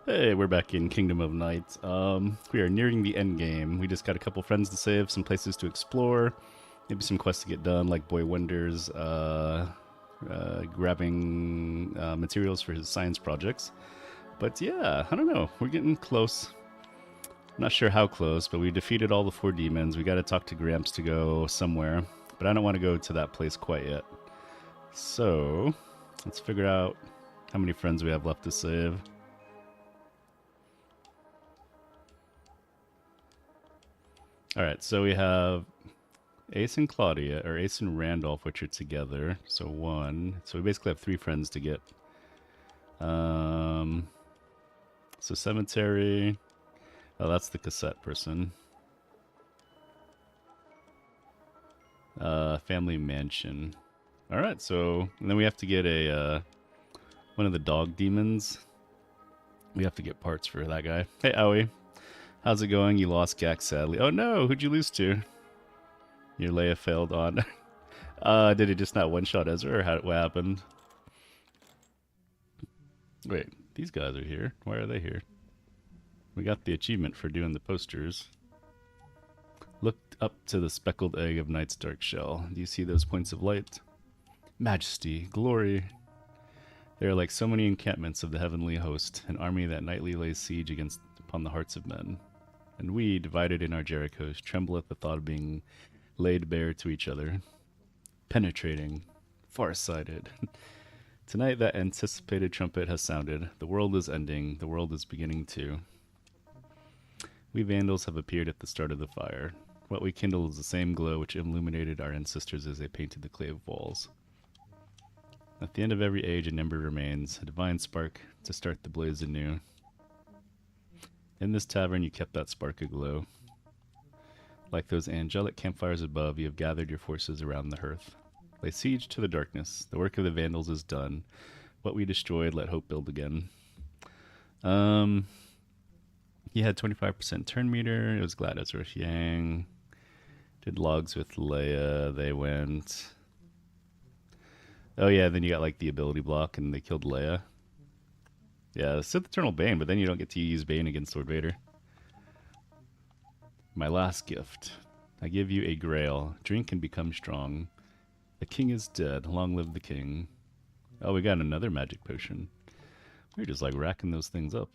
Hey, we're back in Kingdom of Night. We are nearing the end game. We just got a couple friends to save, some places to explore, maybe some quests to get done, like Boy Wonder's grabbing materials for his science projects. But yeah, I don't know. We're getting close. I'm not sure how close, but we defeated all the four demons. We got to talk to Gramps to go somewhere, but I don't want to go to that place quite yet. So let's figure out how many friends we have left to save. All right, so we have Ace and Claudia, or Ace and Randolph, which are together. So one. So we basically have three friends to get. Um, so Cemetary. Oh, that's the cassette person. Family Mansion. All right, so and then we have to get a one of the dog demons. We have to get parts for that guy. Hey, Aoi. How's it going? You lost Gak, sadly. Oh no, who'd you lose to? Your Leia failed on. Did it just not one-shot Ezra, or what happened? Wait, these guys are here. Why are they here? We got the achievement for doing the posters. Looked up to the speckled egg of night's dark shell. Do you see those points of light? Majesty, glory. They are like so many encampments of the heavenly host, an army that nightly lays siege against upon the hearts of men. And we, divided in our Jerichos, tremble at the thought of being laid bare to each other. Penetrating, far-sighted. Tonight that anticipated trumpet has sounded. The world is ending. The world is beginning too. We Vandals have appeared at the start of the fire. What we kindle is the same glow which illuminated our ancestors as they painted the clave walls. At the end of every age, an ember remains, a divine spark to start the blaze anew. In this tavern, you kept that spark aglow. Like those angelic campfires above, you have gathered your forces around the hearth. Lay siege to the darkness. The work of the Vandals is done. What we destroyed, let hope build again. He had 25% turn meter. It was glad Ezra Yang. Did logs with Leia. They went. Oh yeah, then you got like the ability block, and they killed Leia. Yeah, Sith Eternal Bane, but then you don't get to use Bane against Lord Vader. My last gift. I give you a grail. Drink and become strong. The king is dead. Long live the king. Oh, we got another magic potion. We're just like racking those things up.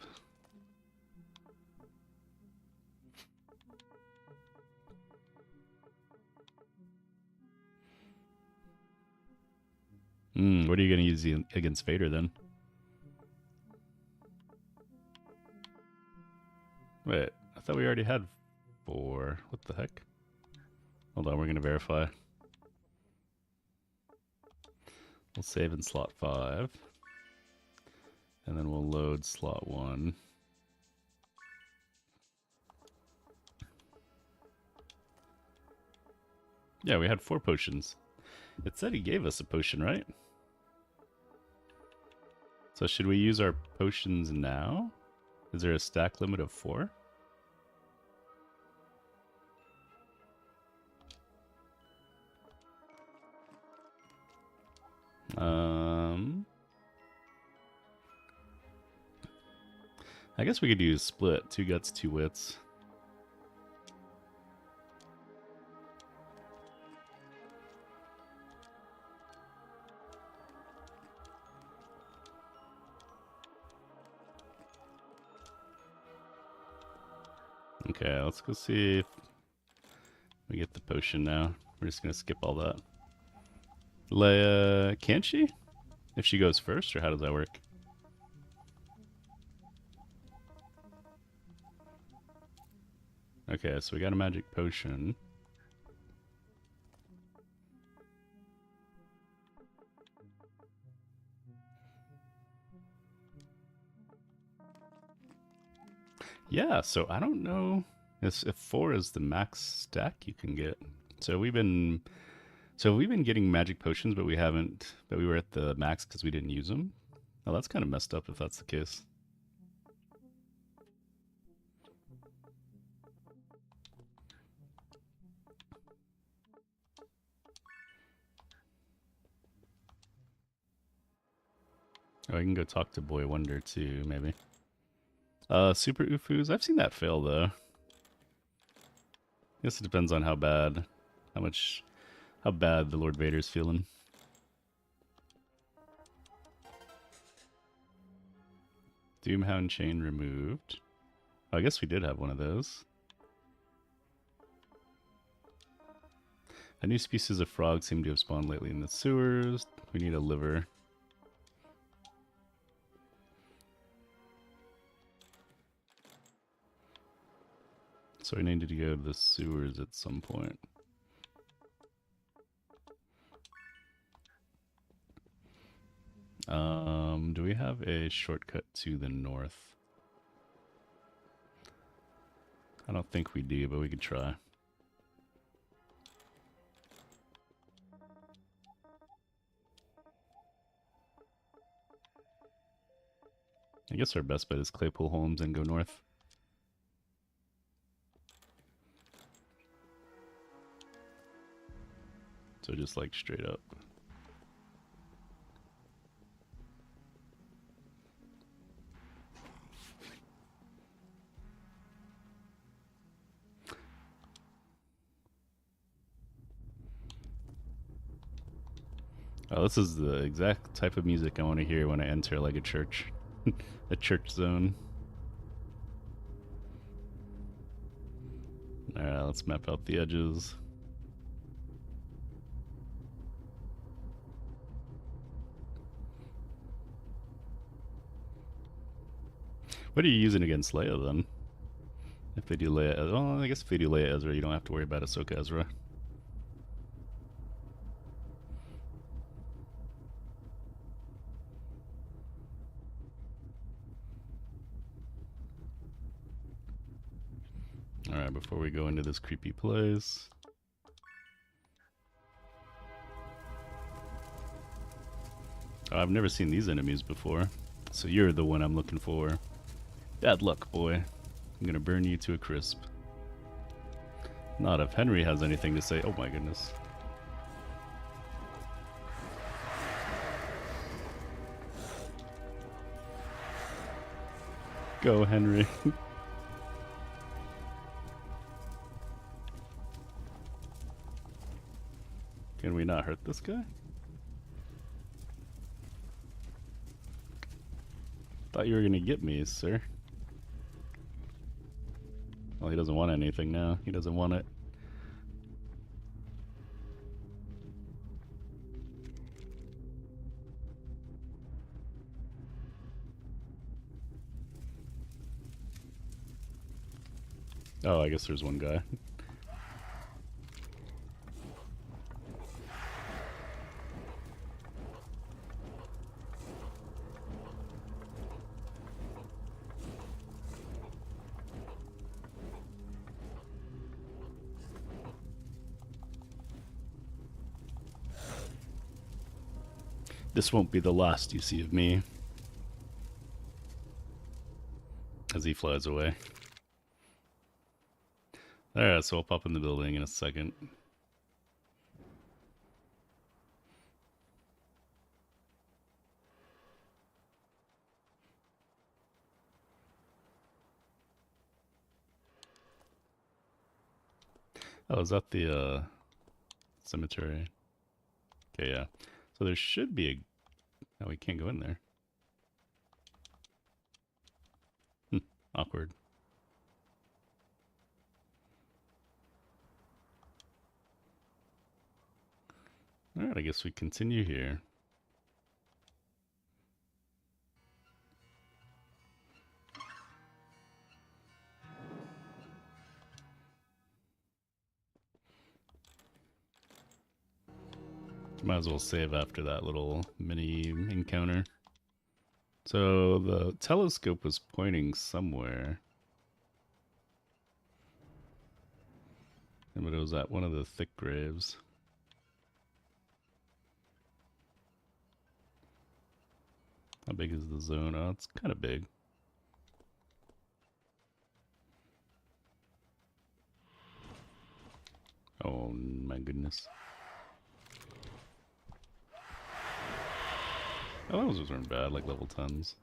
What are you going to use against Vader then? Wait, I thought we already had 4. What the heck? Hold on, we're going to verify. We'll save in slot 5. And then we'll load slot 1. Yeah, we had 4 potions. It said he gave us a potion, right? So should we use our potions now? Is there a stack limit of 4? I guess we could use split. 2 guts, 2 wits. Okay, let's go see if we get the potion now. We're just going to skip all that. Leia, can she? If she goes first, or how does that work? Okay, so we got a magic potion. Yeah, so I don't know if 4 is the max stack you can get. So we've been getting magic potions, but we haven't. But we were at the max because we didn't use them. Oh, that's kind of messed up if that's the case. Oh, I can go talk to Boy Wonder too, maybe. Super Ufus. I've seen that fail though. I guess it depends on how bad, how bad the Lord Vader's feeling. Doomhound chain removed. Oh, I guess we did have one of those. A new species of frog seemed to have spawned lately in the sewers. We need a liver. So we needed to go to the sewers at some point. Do we have a shortcut to the north? I don't think we do, but we could try. I guess our best bet is Claypool Holmes and go north. So just like straight up. Oh, this is the exact type of music I want to hear when I enter like a church. A church zone. Alright, let's map out the edges. What are you using against Leia then? If they do Leia, well, I guess if they do Leia Ezra, you don't have to worry about Ahsoka Ezra. Alright, before we go into this creepy place. Oh, I've never seen these enemies before. So you're the one I'm looking for. Bad luck, boy. I'm gonna burn you to a crisp. Not if Henry has anything to say. Oh my goodness. Go, Henry. Can we not hurt this guy? Thought you were gonna get me, sir. Well, he doesn't want anything now. He doesn't want it. Oh, I guess there's one guy. This won't be the last you see of me. As he flies away. Alright, so I'll pop in the building in a second. Oh, is that the cemetery? Okay, yeah. So there should be a... No, we can't go in there. Awkward. Alright, I guess we continue here. Might as well save after that little mini encounter. So the telescope was pointing somewhere. But it was at one of the thick graves. How big is the zone? Oh, it's kind of big. Oh my goodness. Oh, those weren't bad, like level 10s.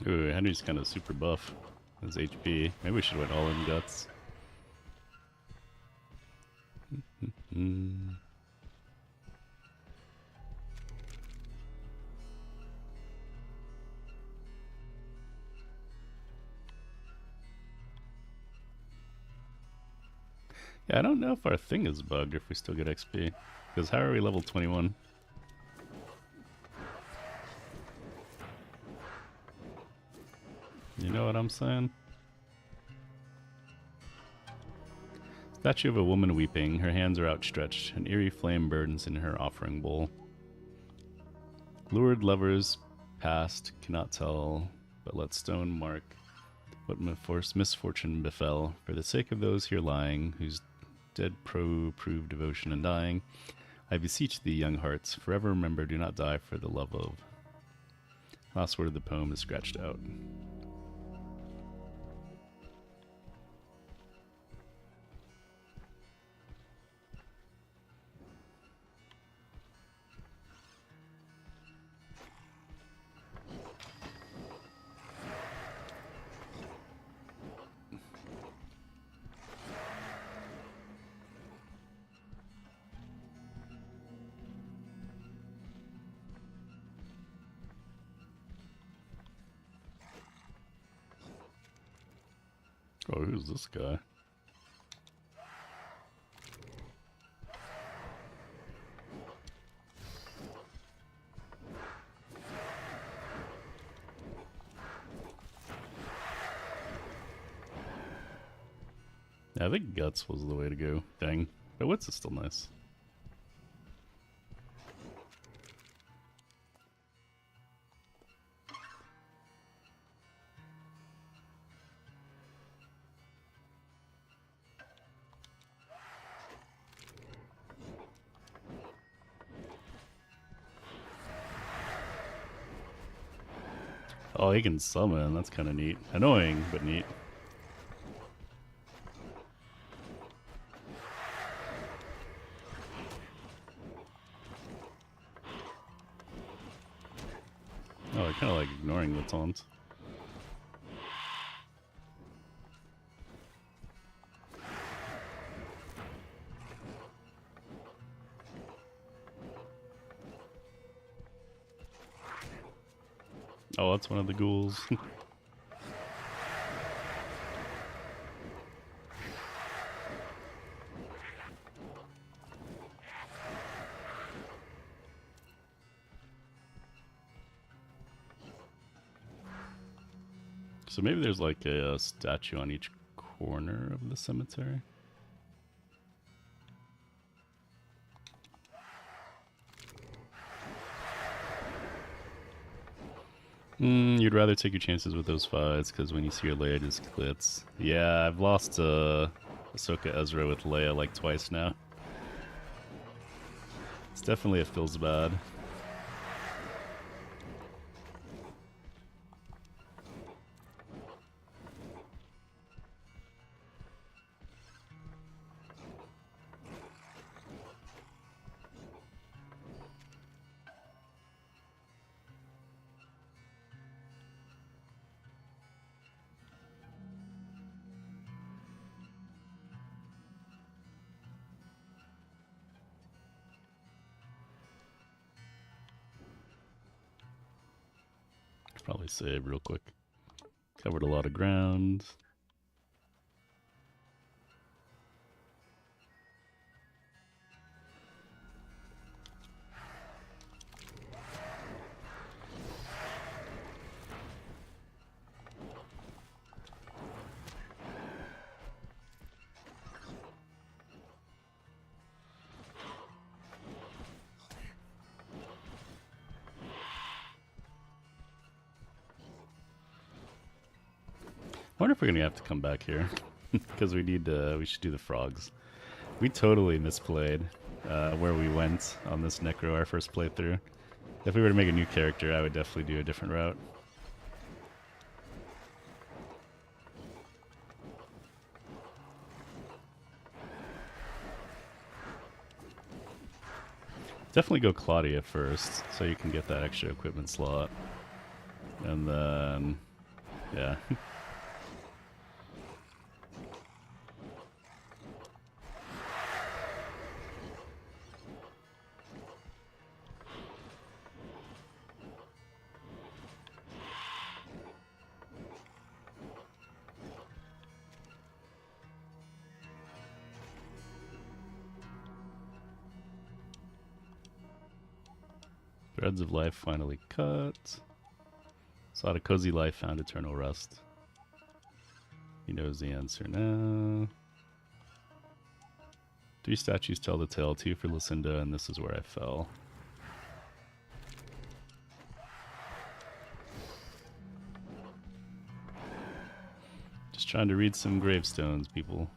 Ooh, Henry's kind of super buff. His HP. Maybe we should went all in guts. Mm. Yeah, I don't know if our thing is bugged or if we still get XP. Because how are we level 21? You know what I'm saying? Statue of a woman weeping. Her hands are outstretched. An eerie flame burns in her offering bowl. Lured lovers past cannot tell, but let stone mark what misfortune befell. For the sake of those here lying, whose dead prove devotion and dying, I beseech thee, young hearts, forever remember, do not die for the love of. Last word of the poem is scratched out. Oh, who's this guy? Yeah, I think guts was the way to go. Dang. But wits is still nice. Oh, he can summon. That's kind of neat. Annoying, but neat. Oh, I kind of like ignoring the taunt. Oh, that's one of the ghouls. So maybe there's like a statue on each corner of the cemetery. You'd rather take your chances with those fights because when you see your Leia just clits. Yeah, I've lost Ahsoka Ezra with Leia like twice now. It's definitely it feels bad. Probably save real quick. Covered a lot of ground. I wonder if we're gonna have to come back here because we should do the frogs. We totally misplayed where we went on this Necro our first playthrough. If we were to make a new character, I would definitely do a different route. Definitely go Claudia first, so you can get that extra equipment slot. And then Yeah. Threads of life finally cut. Sought a cozy life, found eternal rest. He knows the answer now. 3 statues tell the tale, 2 for Lucinda, and this is where I fell. Just trying to read some gravestones, people.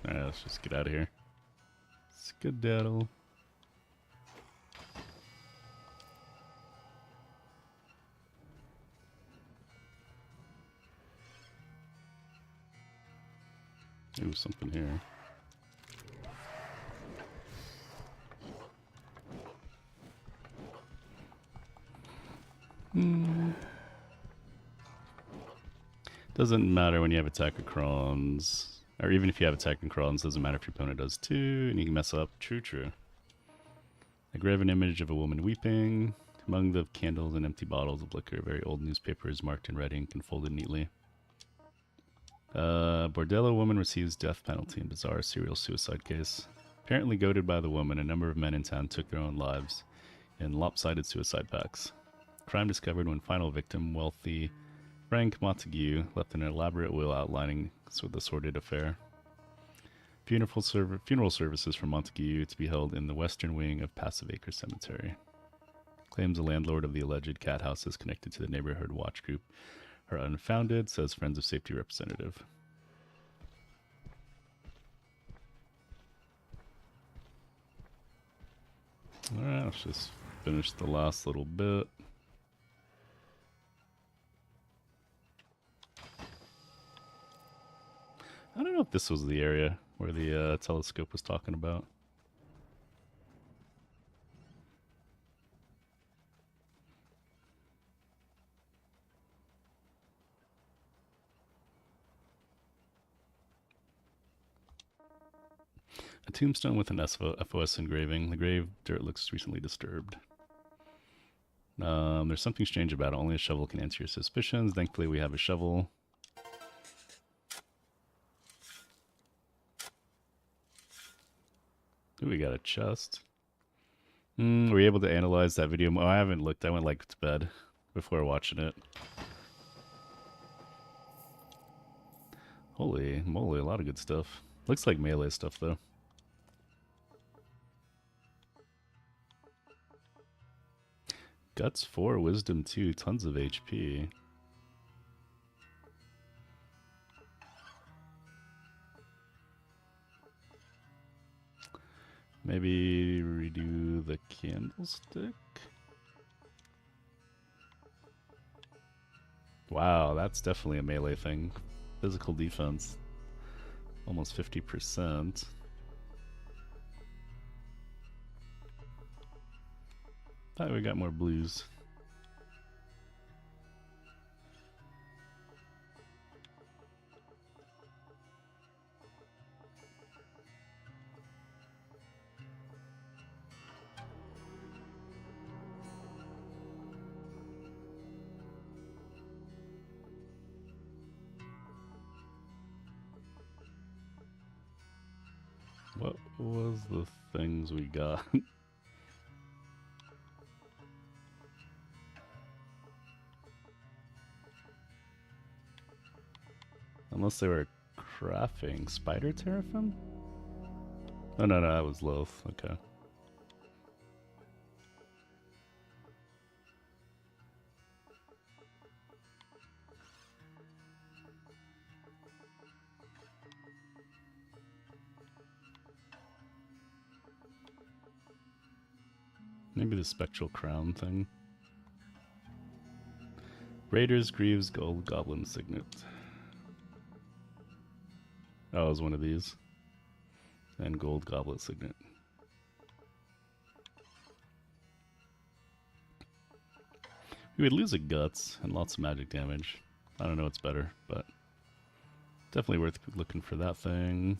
Alright, let's just get out of here. Skedaddle. Ooh, something here. Doesn't matter when you have attack crons. Or even if you have attack crons, doesn't matter if your opponent does too, and you can mess up. True, true. I grave an image of a woman weeping. Among the candles and empty bottles of liquor, a very old newspaper is marked in red ink and folded neatly. Bordello woman receives death penalty in bizarre serial suicide case. Apparently goaded by the woman, a number of men in town took their own lives in lopsided suicide pacts. Crime discovered when final victim, wealthy Frank Montague, left an elaborate will outlining the sordid affair. Funeral services for Montague to be held in the western wing of Passive Acre Cemetery. Claims the landlord of the alleged cat house is connected to the neighborhood watch group are unfounded, says Friends of Safety representative. Alright, let's just finish the last little bit. I don't know if this was the area where the telescope was talking about. A tombstone with an FOS engraving. The grave dirt looks recently disturbed. There's something strange about it. Only a shovel can answer your suspicions. Thankfully, we have a shovel. Ooh, we got a chest. Were you able to analyze that video? Oh, I haven't looked. I went like to bed before watching it. Holy moly, a lot of good stuff. Looks like melee stuff, though. Guts 4, Wisdom 2, tons of HP. Maybe redo the candlestick? Wow, that's definitely a melee thing. Physical defense. Almost 50%. Thought we got more blues. What was the things we got? Unless they were crafting. Spider Terraform? Oh, no, that was Loath. Okay. Maybe the Spectral Crown thing. Raiders, Greaves, Gold, Goblin Signet. Oh, it was one of these. And Gold Goblet Signet. You would lose a guts and lots of magic damage. I don't know what's better, but definitely worth looking for that thing.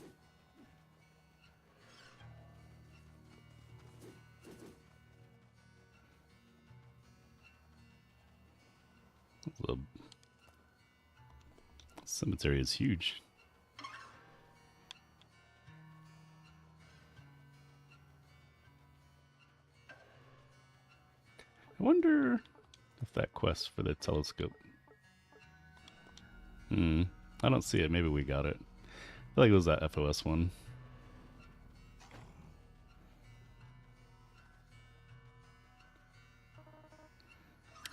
The cemetery is huge. I wonder if that quest for the telescope. I don't see it. Maybe we got it. I feel like it was that FOS one.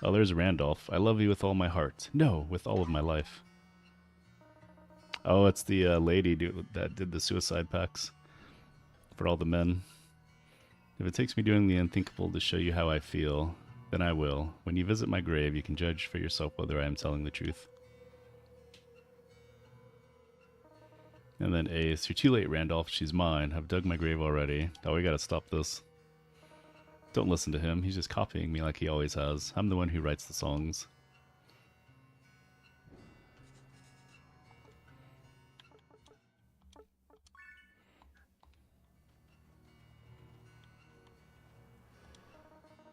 Oh, there's Randolph. I love you with all my heart. No, with all of my life. Oh, it's the lady that did the suicide pacts for all the men. If it takes me doing the unthinkable to show you how I feel, then I will. When you visit my grave, you can judge for yourself whether I am telling the truth. And then Ace, you're too late, Randolph. She's mine. I've dug my grave already. Oh, we gotta stop this. Don't listen to him. He's just copying me like he always has. I'm the one who writes the songs.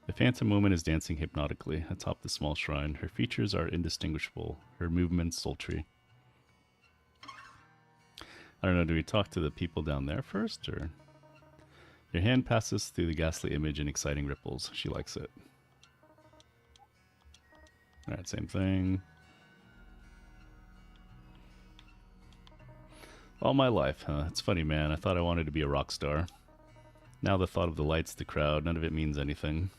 The Phantom Woman is dancing hypnotically atop the small shrine. Her features are indistinguishable, her movements sultry. I don't know, do we talk to the people down there first, or...? Your hand passes through the ghastly image in exciting ripples. She likes it. Alright, same thing. All my life, huh? It's funny, man. I thought I wanted to be a rock star. Now the thought of the lights, the crowd, none of it means anything.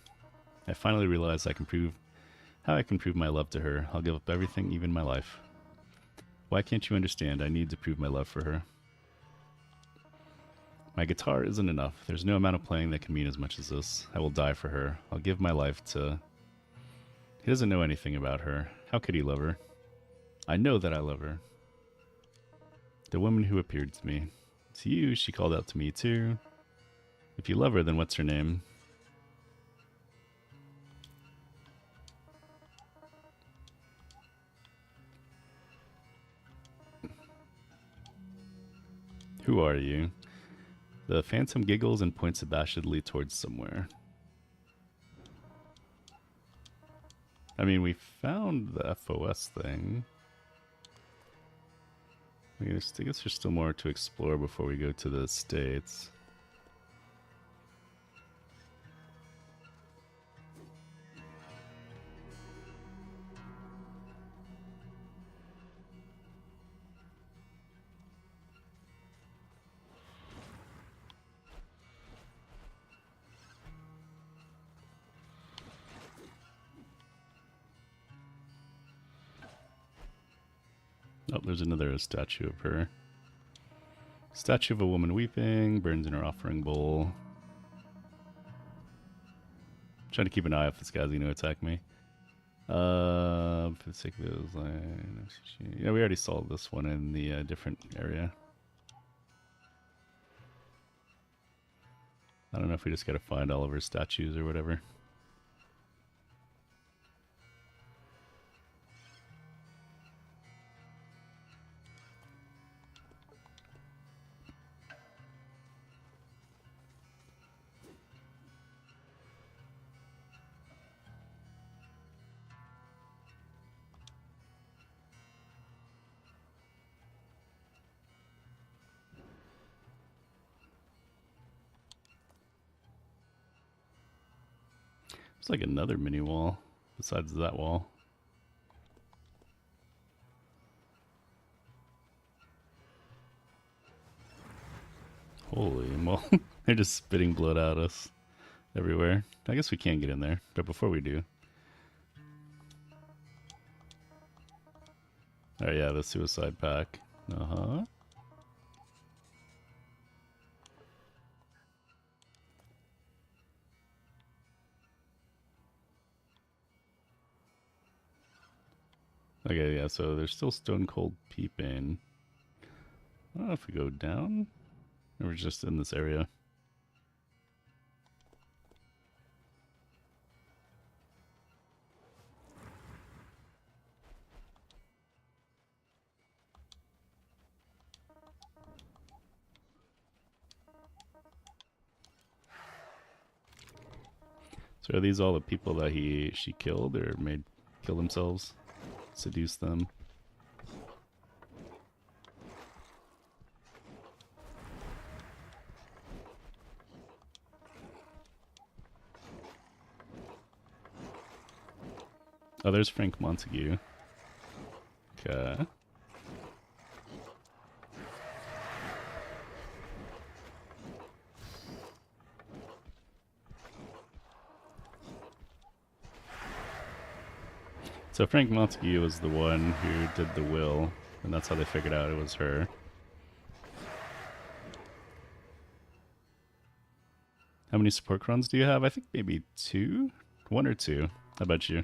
I finally realized how I can prove my love to her. I'll give up everything, even my life. Why can't you understand? I need to prove my love for her. My guitar isn't enough. There's no amount of playing that can mean as much as this. I will die for her. I'll give my life to... He doesn't know anything about her. How could he love her? I know that I love her. The woman who appeared to me. To you, she called out to me too. If you love her, then what's her name? Who are you? The Phantom giggles and points abashedly towards somewhere. I mean, we found the FOS thing. I guess there's still more to explore before we go to the States. Oh, there's another statue of her. Statue of a woman weeping, burns in her offering bowl. Trying to keep an eye if this guy's going to attack me. For the sake of those, yeah, we already saw this one in the different area. I don't know if we just got to find all of her statues or whatever. It's like another mini wall besides that wall. Holy moly. They're just spitting blood at us everywhere. I guess we can get in there, but before we do. Oh yeah, the suicide pack. Uh-huh. Okay, yeah, so there's still Stone Cold Peeping. I don't know if we go down or we're just in this area. So are these all the people that she killed or made kill themselves? Seduce them? Oh, there's Frank Montague. Okay. So Frank Montague was the one who did the will, and that's how they figured out it was her. How many support crons do you have? I think maybe 2? 1 or 2. How about you?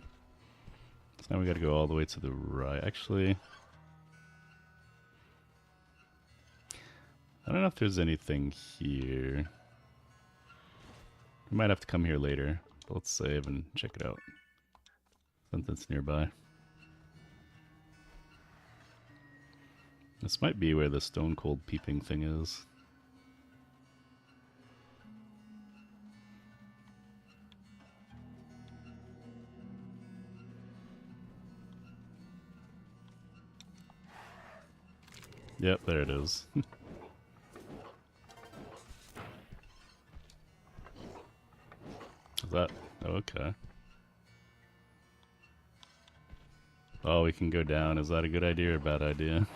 So now we gotta go all the way to the right. Actually, I don't know if there's anything here. We might have to come here later, but let's save and check it out. Since it's nearby. This might be where the stone cold peeping thing is. Yep, there it is. Is that... Oh, okay. Oh, we can go down. Is that a good idea or a bad idea?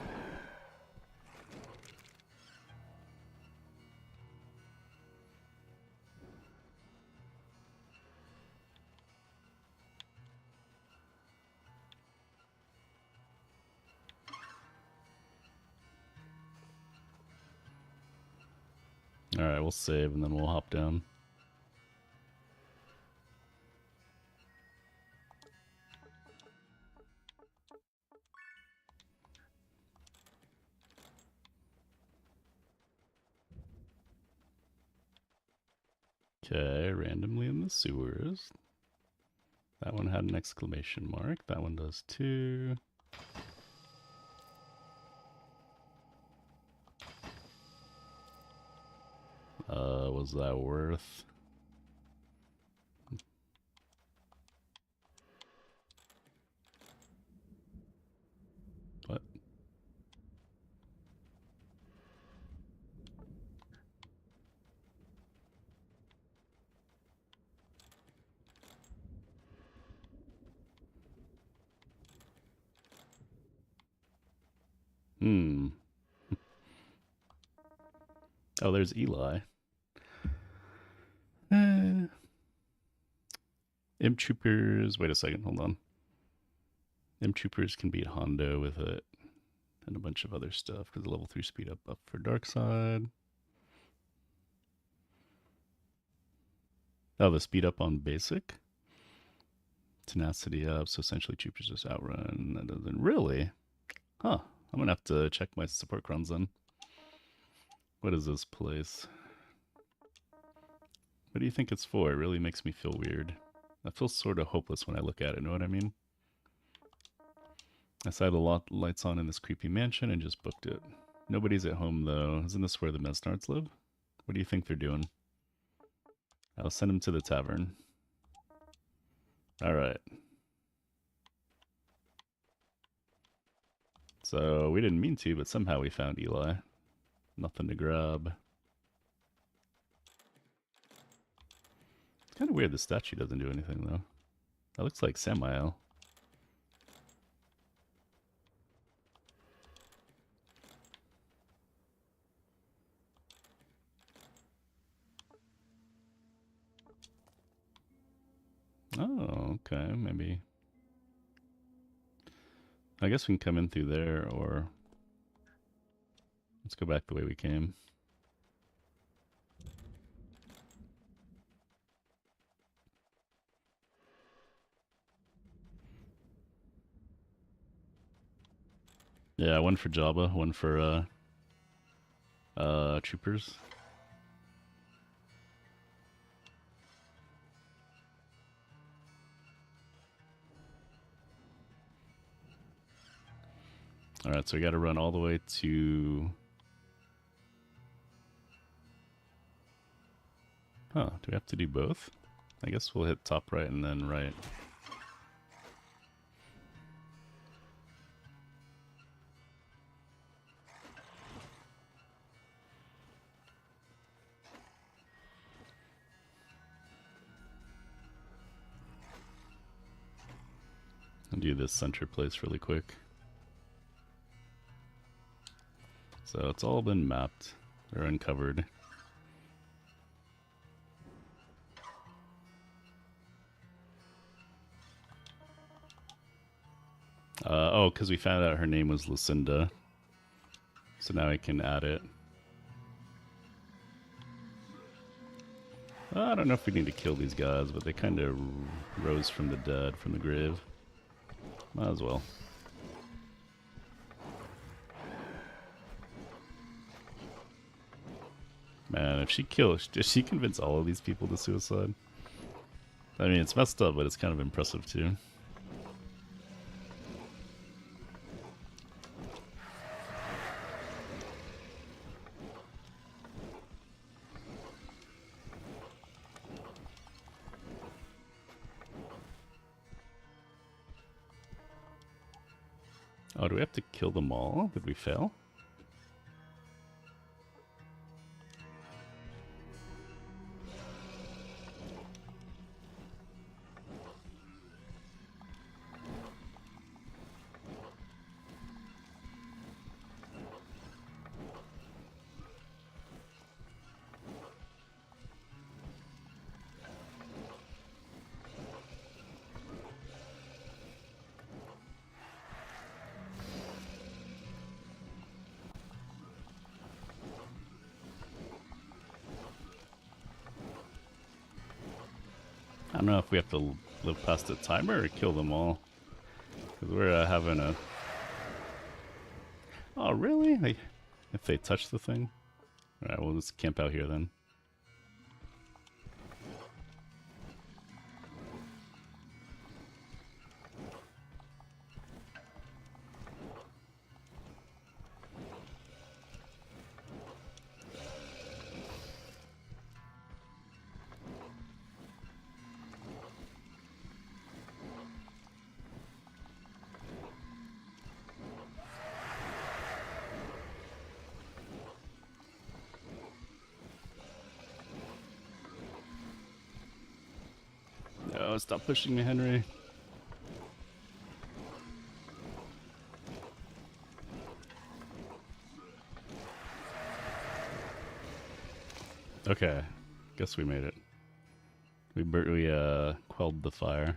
Alright, we'll save and then we'll hop down. Okay, randomly in the sewers. That one had an exclamation mark. That one does too. Was that worth? What? Hmm. Oh, there's Eli. Imp Troopers. Wait a second, hold on. Imp Troopers can beat Hondo with it. And a bunch of other stuff because the level 3 speed up for Dark Side. Oh, the speed up on basic? Tenacity up, so essentially Troopers just outrun. That doesn't really. Huh. I'm gonna have to check my support crons then. What is this place? What do you think it's for? It really makes me feel weird. I feel sort of hopeless when I look at it, know what I mean? I saw the lights on in this creepy mansion and just booked it. Nobody's at home though. Isn't this where the Mesnards live? What do you think they're doing? I'll send them to the tavern. Alright. So we didn't mean to, but somehow we found Eli. Nothing to grab. It's kind of weird the statue doesn't do anything though. That looks like Samael. Oh, okay, maybe. I guess we can come in through there, or let's go back the way we came. Yeah, one for Jabba, one for troopers. Alright, so we gotta run all the way to... Huh, do we have to do both? I guess we'll hit top right and then right. I'll do this center place really quick. So it's all been mapped or uncovered. Oh, because we found out her name was Lucinda. So now I can add it. I don't know if we need to kill these guys, but they kind of rose from the dead, from the grave. Might as well. Man, if she kills, does she convince all of these people to suicide? I mean, it's messed up, but it's kind of impressive too. Oh, do we have to kill them all? Did we fail? I don't know if we have to live past the timer or kill them all. Because we're having a... Oh, really? If they touch the thing? Alright, we'll just camp out here then. No, stop pushing me, Henry. Okay, guess we made it. We quelled the fire.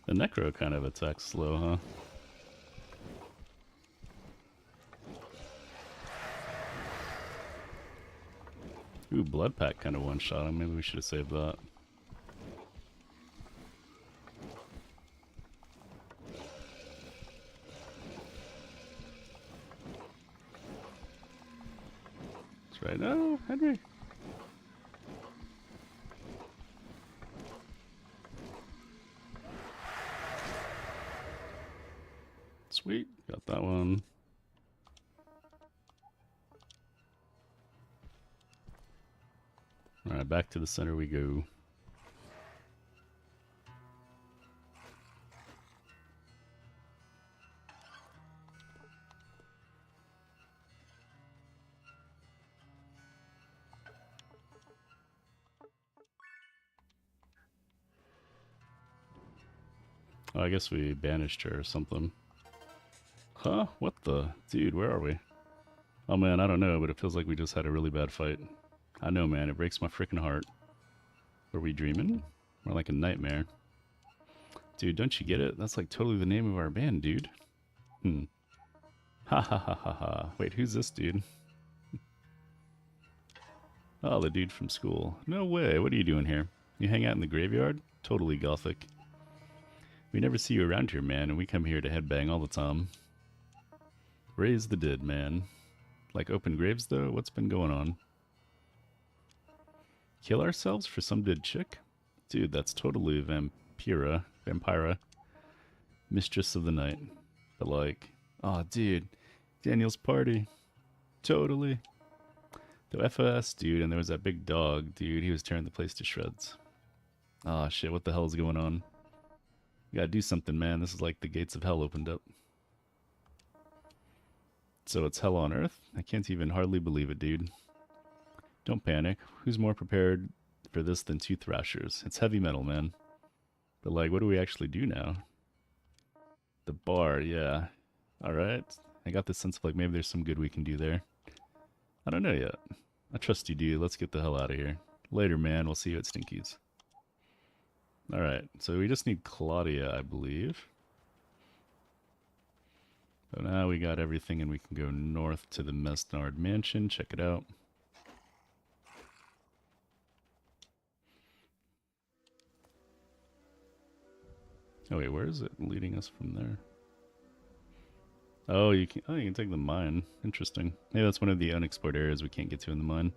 The Necro kind of attacks slow, huh? Ooh, Blood Pack kind of one-shot him. Maybe we should have saved that. That's right. No, Henry. Sweet, got that one. Alright, back to the center we go. Oh, I guess we banished her or something. Huh? What the? Dude, where are we? Oh man, I don't know, but it feels like we just had a really bad fight. I know, man, it breaks my freaking heart. Were we dreaming? More like a nightmare. Dude, don't you get it? That's like totally the name of our band, dude. Hmm. Ha ha ha ha ha. Wait, who's this dude? Oh, the dude from school. No way. What are you doing here? You hang out in the graveyard? Totally gothic. We never see you around here, man, and we come here to headbang all the time. Raise the dead, man. Like open graves, though? What's been going on? Kill ourselves for some dead chick? Dude, that's totally Vampira. Mistress of the night. But like, oh, dude. Daniel's party. Totally. The FOS, dude, and there was that big dog, dude. He was tearing the place to shreds. Oh, shit, what the hell is going on? You gotta do something, man. This is like the gates of hell opened up. So it's hell on earth? I can't even hardly believe it, dude. Don't panic. Who's more prepared for this than two thrashers? It's heavy metal, man. But like, what do we actually do now? The bar, yeah. Alright. I got the sense of like maybe there's some good we can do there. I don't know yet. I trust you, dude. Let's get the hell out of here. Later, man. We'll see you at Stinky's. Alright, so we just need Claudia, I believe. So now we got everything and we can go north to the Mesnard Mansion. Check it out. Oh wait, where is it leading us from there? Oh, you can take the mine. Interesting. Maybe that's one of the unexplored areas we can't get to in the mine.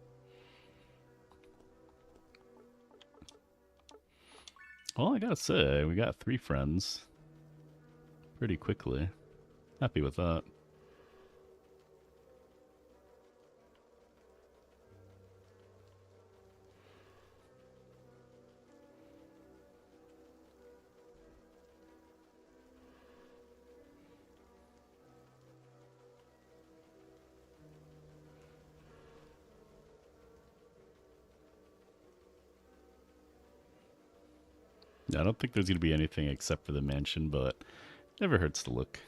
Well, I gotta say, we got 3 friends pretty quickly. Happy with that. Yeah, I don't think there's gonna be anything except for the mansion, but never hurts to look.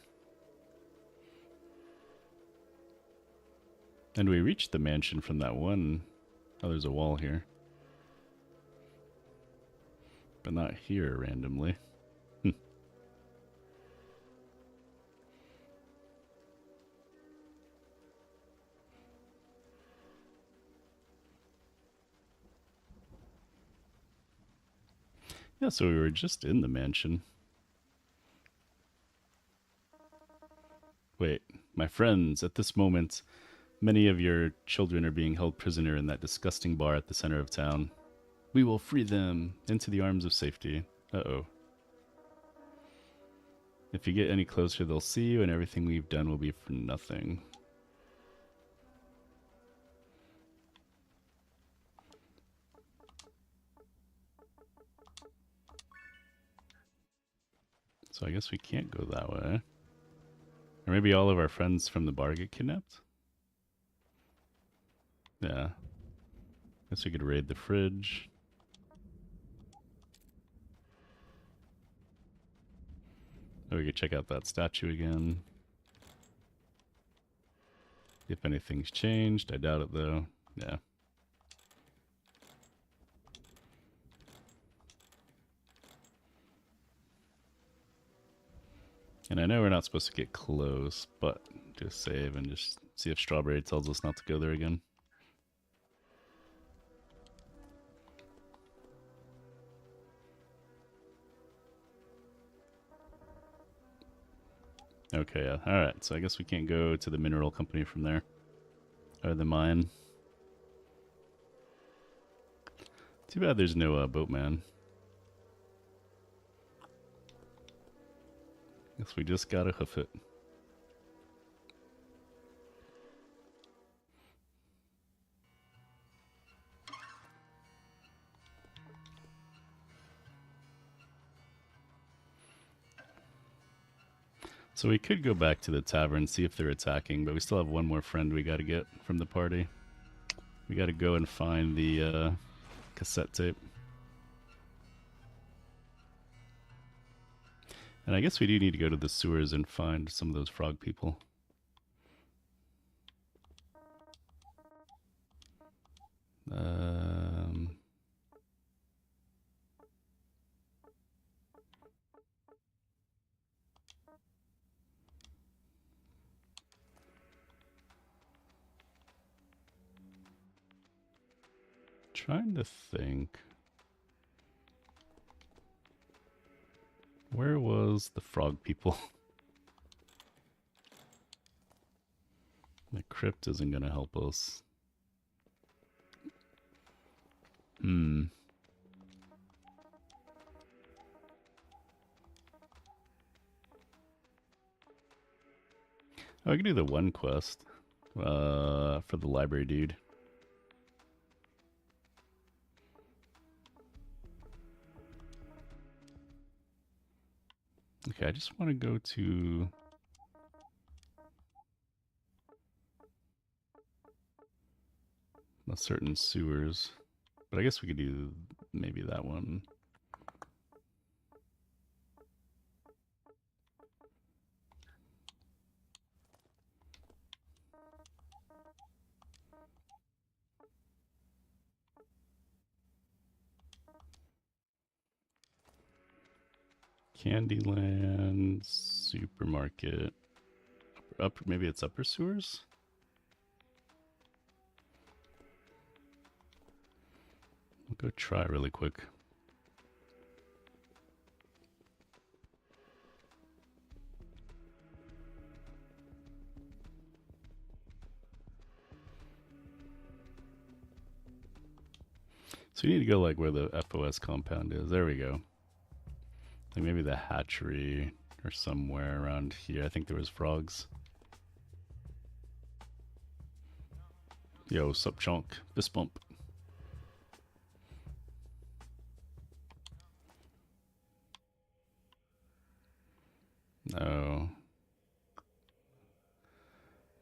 And we reached the mansion from that one. Oh, there's a wall here. But not here randomly. Yeah, so we were just in the mansion. Wait, my friends, at this moment, many of your children are being held prisoner in that disgusting bar at the center of town. We will free them into the arms of safety. Uh-oh. If you get any closer, they'll see you, and everything we've done will be for nothing. So I guess we can't go that way. Or maybe all of our friends from the bar get kidnapped? Yeah. Guess we could raid the fridge. Or we could check out that statue again. If anything's changed. I doubt it though. Yeah. And I know we're not supposed to get close, but just save and just see if Strawberry tells us not to go there again. Okay, yeah. Alright, so I guess we can't go to the mineral company from there. Or the mine. Too bad there's no boatman. Guess we just gotta hoof it. So we could go back to the tavern, see if they're attacking, but we still have one more friend we gotta get from the party. We gotta go and find the cassette tape. And I guess we do need to go to the sewers and find some of those frog people. Trying to think. Where was the frog people? The crypt isn't gonna help us. Hmm. Oh, I can do the one quest. For the library dude. Okay, I just want to go to a certain sewers. But I guess we could do maybe that one. Candyland, supermarket, upper, maybe it's upper sewers? We'll go try really quick. So you need to go like where the FOS compound is. There we go. Like maybe the hatchery or somewhere around here. I think there was frogs. Yo, sup chunk. Fist bump. No.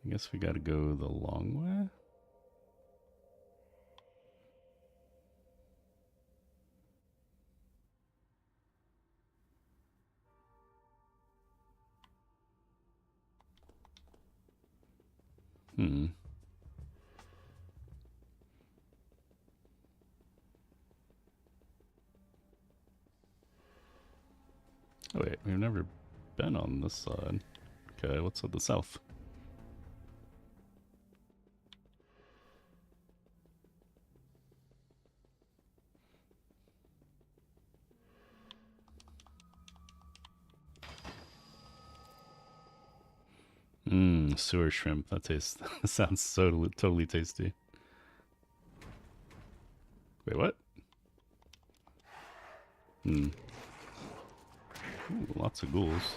I guess we gotta go the long way. Hmm. Oh wait, we've never been on this side. Okay, what's on the south? Mmm, sewer shrimp. That tastes that sounds so totally tasty. Wait, what? Hmm. Ooh, lots of ghouls.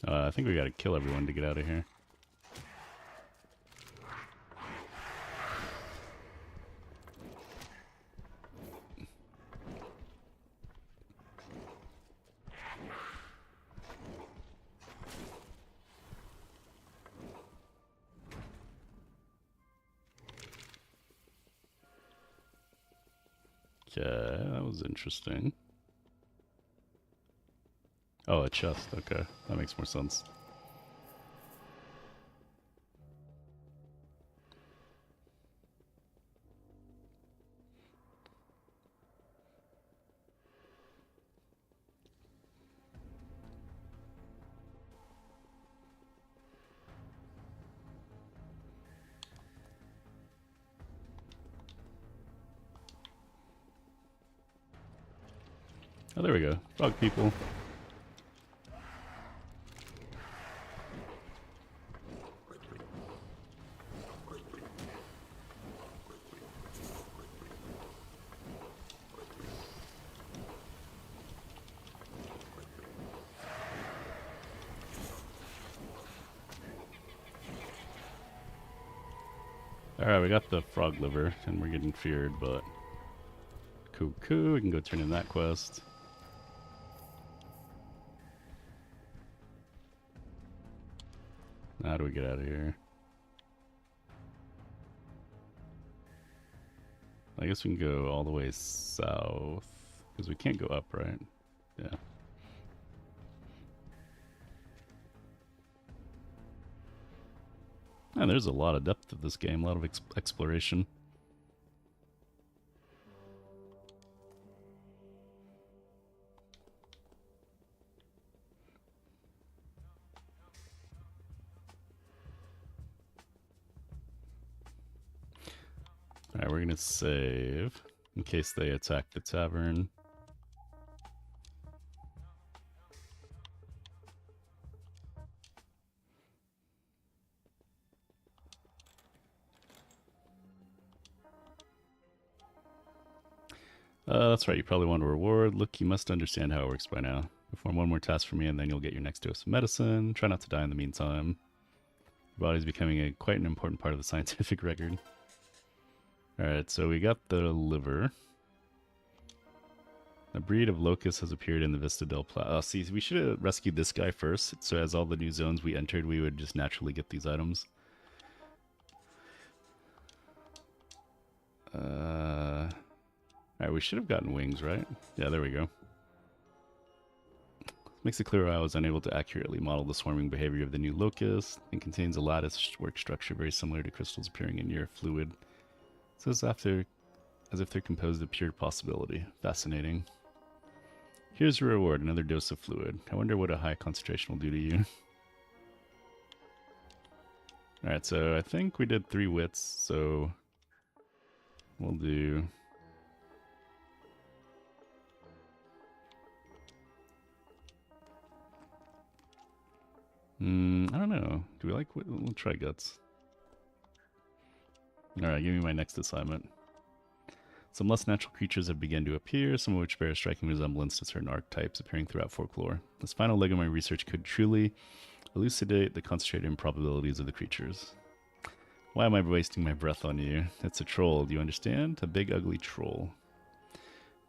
I think we gotta kill everyone to get out of here. Okay, that was interesting. Oh, a chest. Okay, that makes more sense. Oh, there we go. Frog people. Alright, we got the frog liver, and we're getting feared, but... Cool. We can go turn in that quest. How do we get out of here? I guess we can go all the way south, because we can't go up, right? Yeah. And there's a lot of depth of this game, a lot of exploration. Alright, we're gonna save in case they attack the tavern. That's right, you probably want a reward. Look, you must understand how it works by now. Perform one more task for me and then you'll get your next dose of medicine. Try not to die in the meantime. Your body's becoming quite an important part of the scientific record. Alright, so we got the liver. A breed of locust has appeared in the Vista del Plata. See, we should have rescued this guy first, so as all the new zones we entered, we would just naturally get these items. Alright, we should have gotten wings, right? Yeah, there we go. Makes it clear I was unable to accurately model the swarming behavior of the new locust, and contains a lattice work structure very similar to crystals appearing in your fluid. So it's as if they're composed of pure possibility. Fascinating. Here's your reward, another dose of fluid. I wonder what a high concentration will do to you. Alright, so I think we did 3 wits, so we'll do... I don't know. Do we like... We'll try guts. Alright, give me my next assignment. Some less natural creatures have begun to appear, some of which bear a striking resemblance to certain archetypes appearing throughout folklore. This final leg of my research could truly elucidate the concentrated improbabilities of the creatures. Why am I wasting my breath on you? It's a troll, do you understand? A big ugly troll.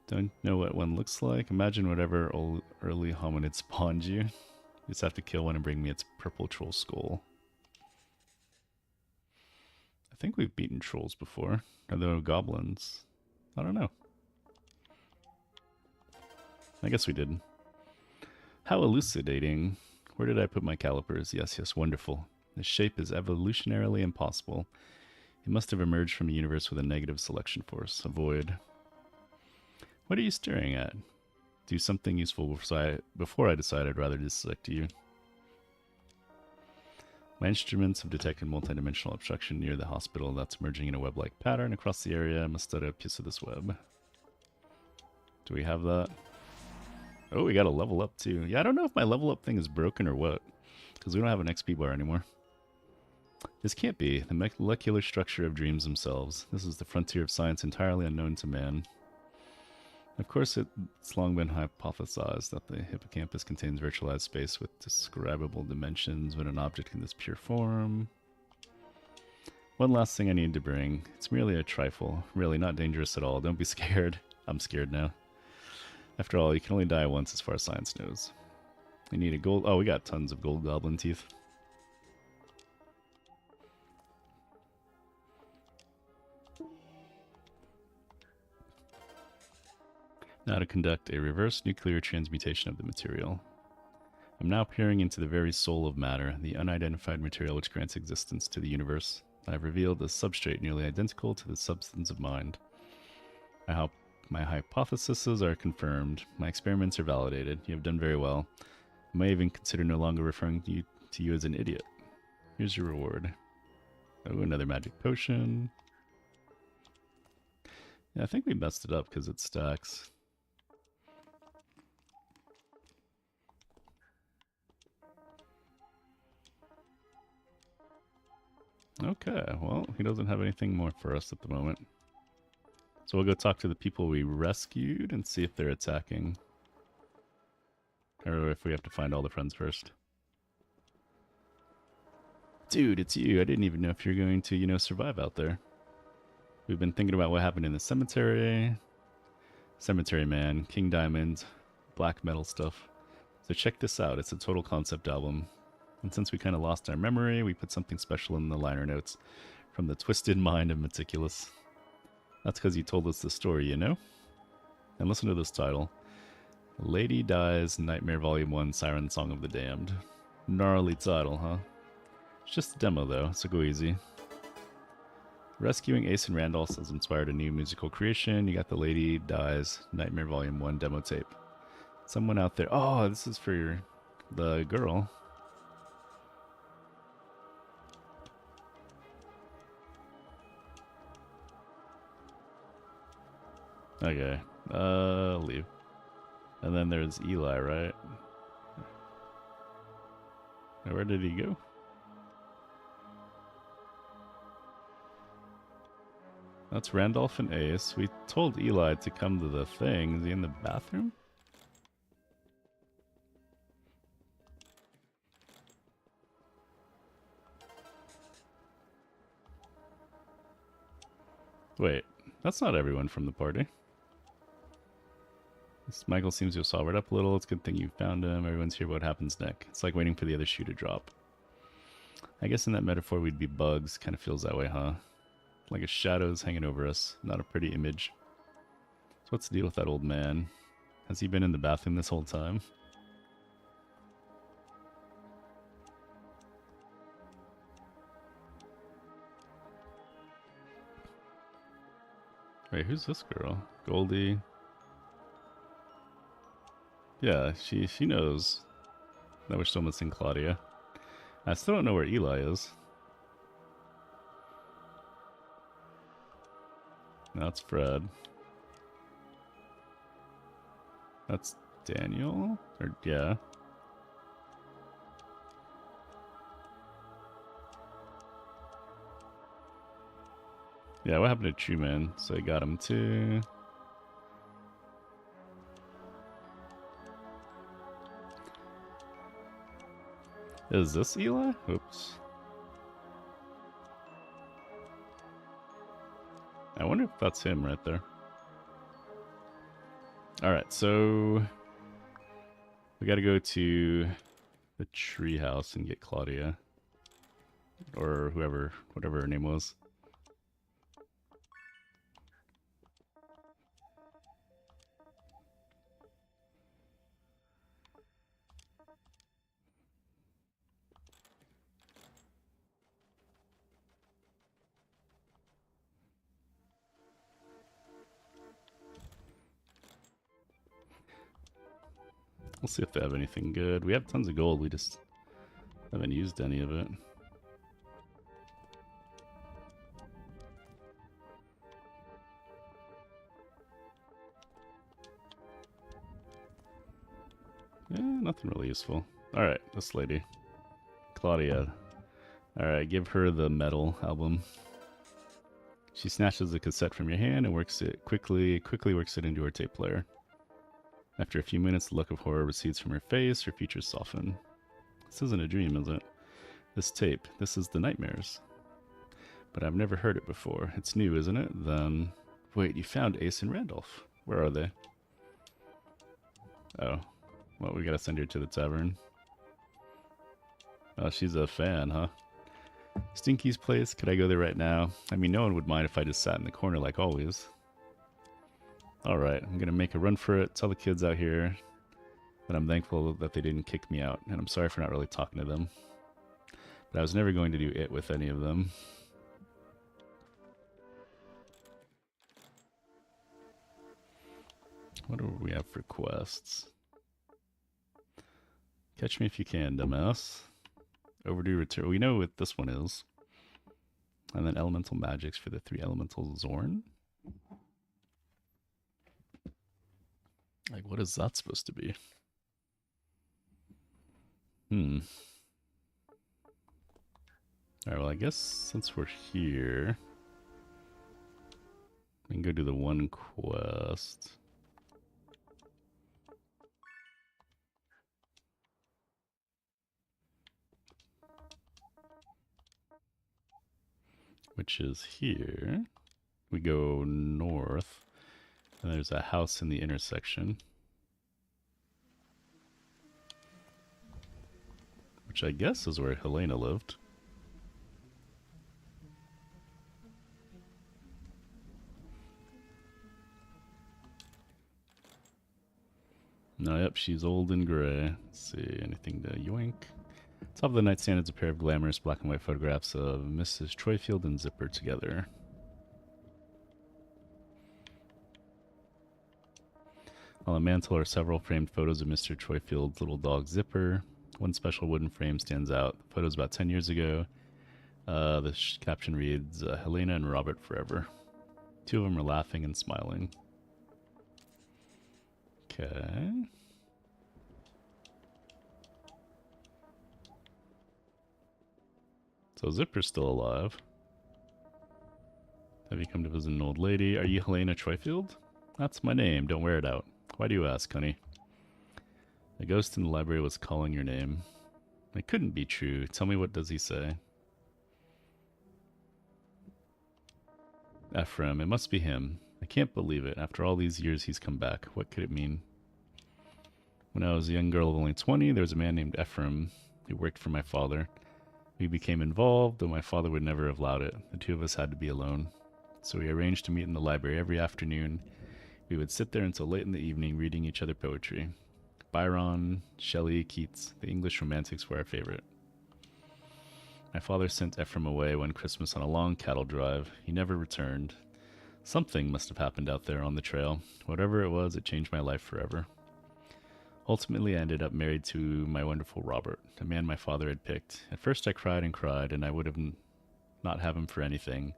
Don't know what one looks like? Imagine whatever early hominid spawned you. You just have to kill one and bring me its purple troll skull. I think we've beaten trolls before. Are there goblins? I don't know. I guess we did. How elucidating. Where did I put my calipers? Yes, yes, wonderful. This shape is evolutionarily impossible. It must have emerged from a universe with a negative selection force. Avoid. What are you staring at? Do something useful before I decide I'd rather dissect you. My instruments have detected multidimensional obstruction near the hospital that's emerging in a web-like pattern across the area. I must study a piece of this web. Do we have that? Oh, we got a level up too. Yeah, I don't know if my level up thing is broken or what, because we don't have an XP bar anymore. This can't be. The molecular structure of dreams themselves. This is the frontier of science entirely unknown to man. Of course, it's long been hypothesized that the hippocampus contains virtualized space with describable dimensions when an object in this pure form. One last thing I need to bring. It's merely a trifle. Really not dangerous at all. Don't be scared. I'm scared now. After all, you can only die once as far as science knows. We need a gold... Oh, we got tons of gold goblin teeth. Now to conduct a reverse nuclear transmutation of the material. I'm now peering into the very soul of matter, the unidentified material which grants existence to the universe. I have revealed a substrate nearly identical to the substance of mind. My hypotheses are confirmed. My experiments are validated. You have done very well. I may even consider no longer referring to you as an idiot. Here's your reward. Oh, another magic potion. Yeah, I think we messed it up because it stacks. Okay, well, he doesn't have anything more for us at the moment. So we'll go talk to the people we rescued and see if they're attacking. Or if we have to find all the friends first. Dude, it's you. I didn't even know if you're going to, survive out there. We've been thinking about what happened in the cemetery. Cemetery Man, King Diamond, black metal stuff. So check this out. It's a total concept album. And since we kind of lost our memory, we put something special in the liner notes. From the twisted mind of Meticulous. That's because you told us the story, And listen to this title. Lady Dies, Nightmare Volume 1, Siren Song of the Damned. Gnarly title, huh? It's just a demo, though, so go easy. Rescuing Ace and Randolph has inspired a new musical creation. You got the Lady Dies, Nightmare Volume 1 demo tape. Someone out there... Oh, this is for the girl. Okay. Leave. And then there's Eli, right? Where did he go? That's Randolph and Ace. We told Eli to come to the thing. Is he in the bathroom? Wait, that's not everyone from the party. This Michael seems to have sobered up a little. It's a good thing you found him. Everyone's here. What happens next? It's like waiting for the other shoe to drop. I guess in that metaphor we'd be bugs. Kind of feels that way, huh? Like a shadow's hanging over us. Not a pretty image. So what's the deal with that old man? Has he been in the bathroom this whole time? Wait, who's this girl? Goldie. Yeah, she knows that we're still missing Claudia. I still don't know where Eli is. That's Fred. That's Daniel? Or, yeah. Yeah, what happened to Truman? So I got him too. Is this Eli? Oops. I wonder if that's him right there. Alright, so we gotta go to the treehouse and get Claudia. Or whoever, whatever her name was. We'll see if they have anything good. We have tons of gold, we just haven't used any of it. Yeah, nothing really useful. Alright, this lady. Claudia. Alright, give her the metal album. She snatches the cassette from your hand and works it quickly works it into her tape player. After a few minutes, the look of horror recedes from her face, her features soften. This isn't a dream, is it? This tape, this is the Nightmares. But I've never heard it before. It's new, isn't it? Then... Wait, you found Ace and Randolph. Where are they? Oh. Well, we gotta send her to the tavern. Oh, she's a fan, huh? Stinky's place? Could I go there right now? I mean, no one would mind if I just sat in the corner like always. Alright, I'm gonna make a run for it, tell the kids out here that I'm thankful that they didn't kick me out, and I'm sorry for not really talking to them. But I was never going to do it with any of them. What do we have for quests? Catch me if you can, dumbass. Overdue return. We know what this one is. And then elemental magics for the 3 elemental Zorn. Like, what is that supposed to be? Alright, well, I guess since we're here, we can go do the one quest. Which is here. We go north, and there's a house in the intersection. Which I guess is where Helena lived. No, yep, she's old and gray. Let's see, anything to yoink? Top of the nightstand is a pair of glamorous black and white photographs of Mrs. Troyfield and Zipper together. On the mantle are several framed photos of Mr. Troyfield's little dog Zipper. One special wooden frame stands out. The photo's about 10 years ago. The caption reads, Helena and Robert forever. 2 of them are laughing and smiling. Okay. So Zipper's still alive. Have you come to visit an old lady? Are you Helena Troyfield? That's my name. Don't wear it out. Why do you ask, honey? A ghost in the library was calling your name. It couldn't be true. Tell me, what does he say? Ephraim. It must be him. I can't believe it. After all these years, he's come back. What could it mean? When I was a young girl of only 20, there was a man named Ephraim who worked for my father. We became involved, though my father would never have allowed it. The two of us had to be alone. So we arranged to meet in the library every afternoon. We would sit there until late in the evening reading each other poetry. Byron, Shelley, Keats, the English romantics were our favorite. My father sent Ephraim away one Christmas on a long cattle drive. He never returned. Something must have happened out there on the trail. Whatever it was, it changed my life forever. Ultimately, I ended up married to my wonderful Robert, a man my father had picked. At first I cried, and I would have not have him for anything.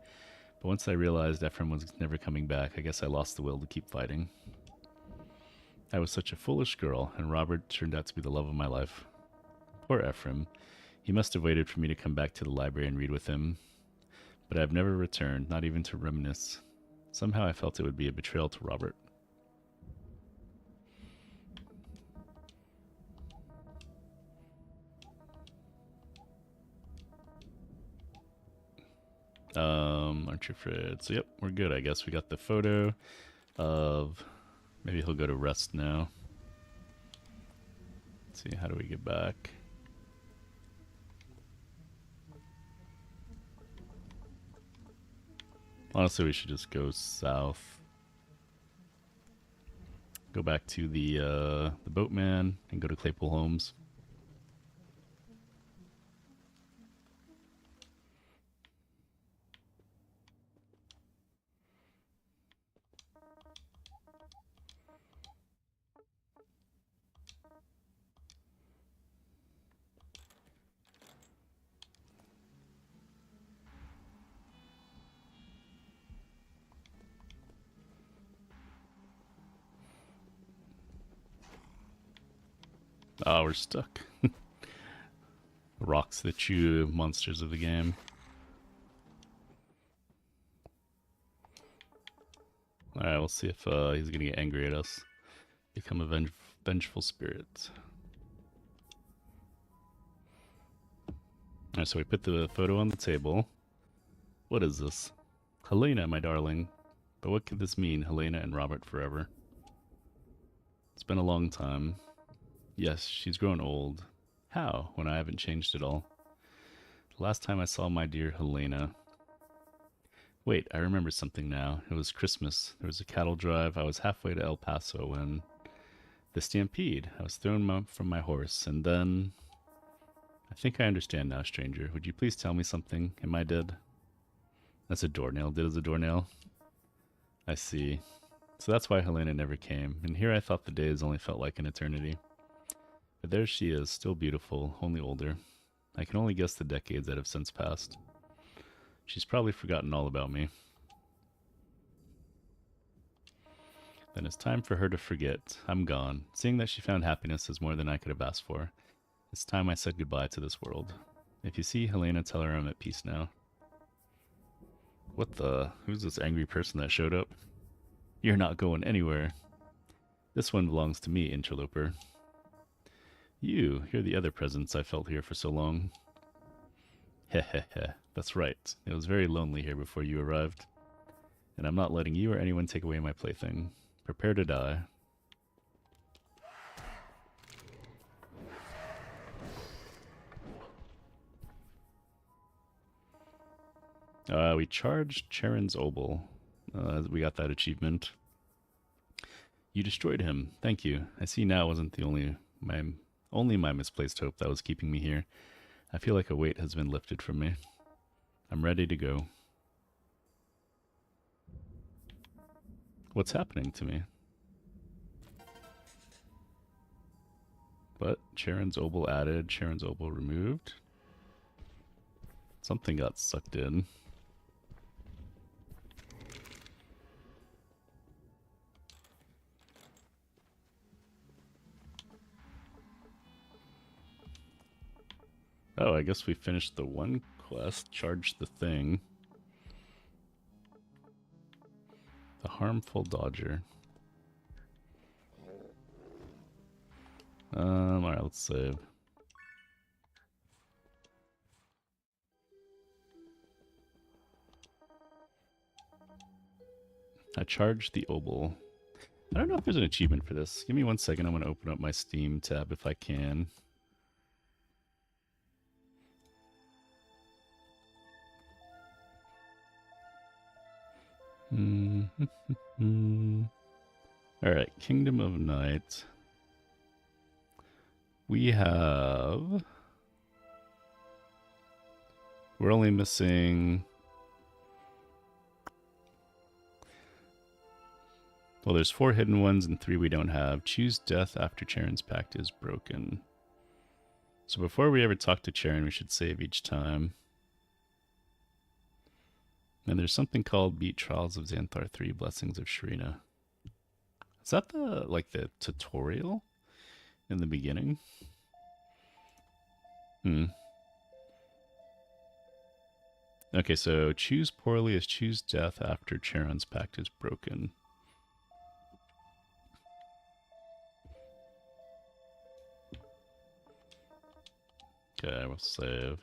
But once I realized Ephraim was never coming back, I guess I lost the will to keep fighting. I was such a foolish girl, and Robert turned out to be the love of my life. Poor Ephraim. He must have waited for me to come back to the library and read with him. But I have never returned, not even to reminisce. Somehow I felt it would be a betrayal to Robert. Aren't you afraid? So yep, we're good, I guess. We got the photo of... Maybe he'll go to rest now. Let's see, how do we get back? Honestly, we should just go south. Go back to the boatman and go to Claypool Homes. Oh, we're stuck. Rocks that chew monsters of the game. Alright, we'll see if he's gonna get angry at us. Become a vengeful spirit. Alright, so we put the photo on the table. What is this? Helena, my darling. But what could this mean, Helena and Robert forever? It's been a long time. Yes, she's grown old. How, when I haven't changed at all? The last time I saw my dear Helena... Wait, I remember something now. It was Christmas. There was a cattle drive. I was halfway to El Paso when... The stampede. I was thrown from my horse, and then... I think I understand now, stranger. Would you please tell me something? Am I dead? That's a doornail. Dead as a doornail? I see. So that's why Helena never came, and here I thought the days only felt like an eternity. But there she is, still beautiful, only older. I can only guess the decades that have since passed. She's probably forgotten all about me. Then it's time for her to forget. I'm gone. Seeing that she found happiness is more than I could have asked for. It's time I said goodbye to this world. If you see Helena, tell her I'm at peace now. What the? Who's this angry person that showed up? You're not going anywhere. This one belongs to me, interloper. You're the other presence I felt here for so long. Heh heh heh, that's right. It was very lonely here before you arrived. And I'm not letting you or anyone take away my plaything. Prepare to die. We charged Charon's Obel. We got that achievement. You destroyed him. Thank you. I see now it wasn't the only my misplaced hope that was keeping me here. I feel like a weight has been lifted from me. I'm ready to go. What's happening to me? What? Charon's Obel added, Charon's Obel removed. Something got sucked in. So, I guess we finished the one quest, charged the thing. The harmful dodger. Alright, let's save. I charged the obol. I don't know if there's an achievement for this. Give me 1 second. I'm going to open up my Steam tab if I can. Alright, Kingdom of Night. We have... We're only missing... Well, there's 4 hidden ones and 3 we don't have. Choose death after Charon's pact is broken. So before we ever talk to Charon, we should save each time. And there's something called Beat Trials of Xanthar 3 Blessings of Shrina. Is that the tutorial in the beginning? Okay, so choose poorly is choose death after Charon's pact is broken. Okay, we'll save.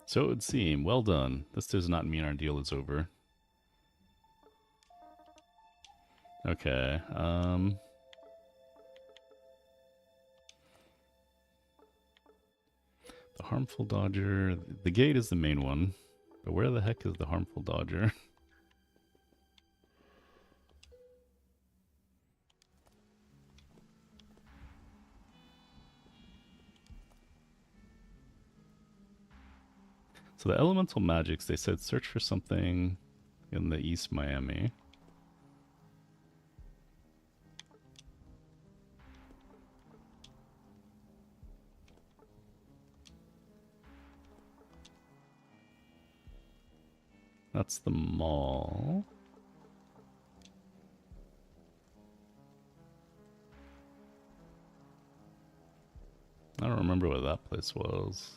So it would seem. Well done. This does not mean our deal is over. Okay, the harmful dodger. The gate is the main one. But where the heck is the harmful dodger? So the elemental magics, they said search for something in the East Miami. That's the mall. I don't remember what that place was.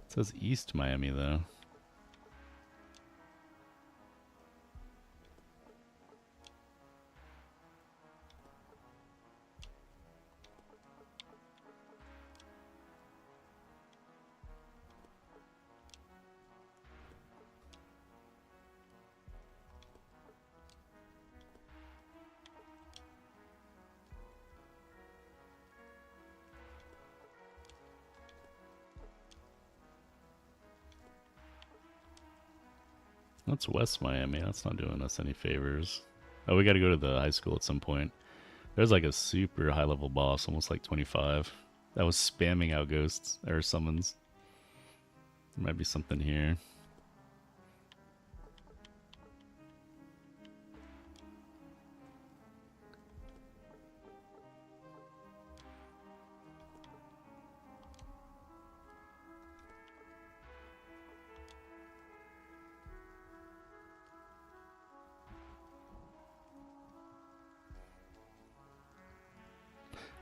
It says East Miami, though. That's West Miami. That's not doing us any favors. Oh, we got to go to the high school at some point. There's like a super high level boss, almost like 25. That was spamming out ghosts or summons. There might be something here.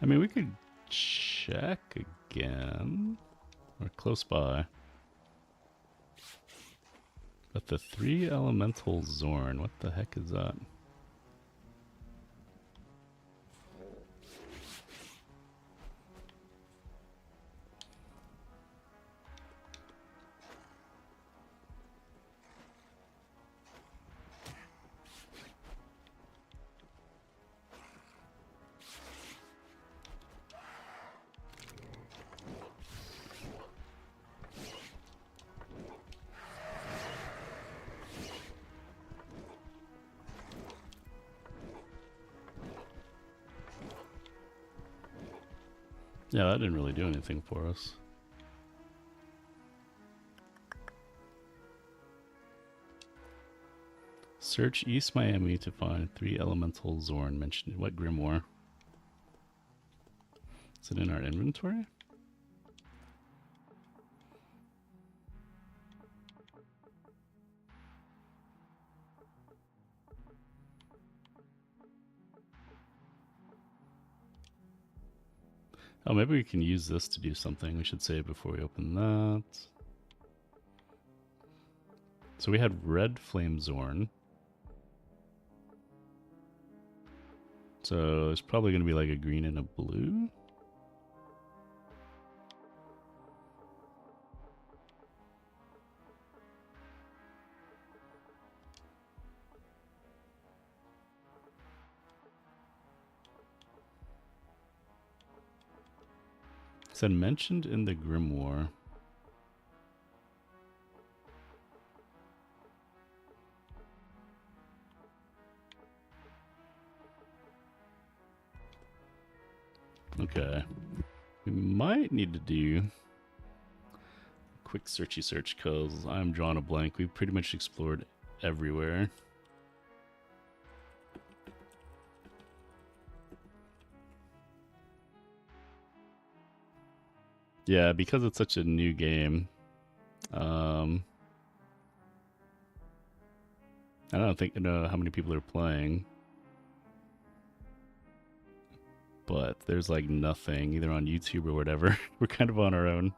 I mean, we could check again. We're close by. But the 3 elemental Zorn, what the heck is that? Yeah, that didn't really do anything for us. Search East Miami to find 3 elemental Zorn mentioned. What grimoire? Is it in our inventory? Oh, maybe we can use this to do something. We should save before we open that. So we had red flame zorn. So there's probably going to be like a green and a blue. It said mentioned in the grimoire. Okay. We might need to do a quick searchy search because I'm drawing a blank. We've pretty much explored everywhere. Yeah, because it's such a new game. I don't know how many people are playing. But there's like nothing either on YouTube or whatever. We're kind of on our own.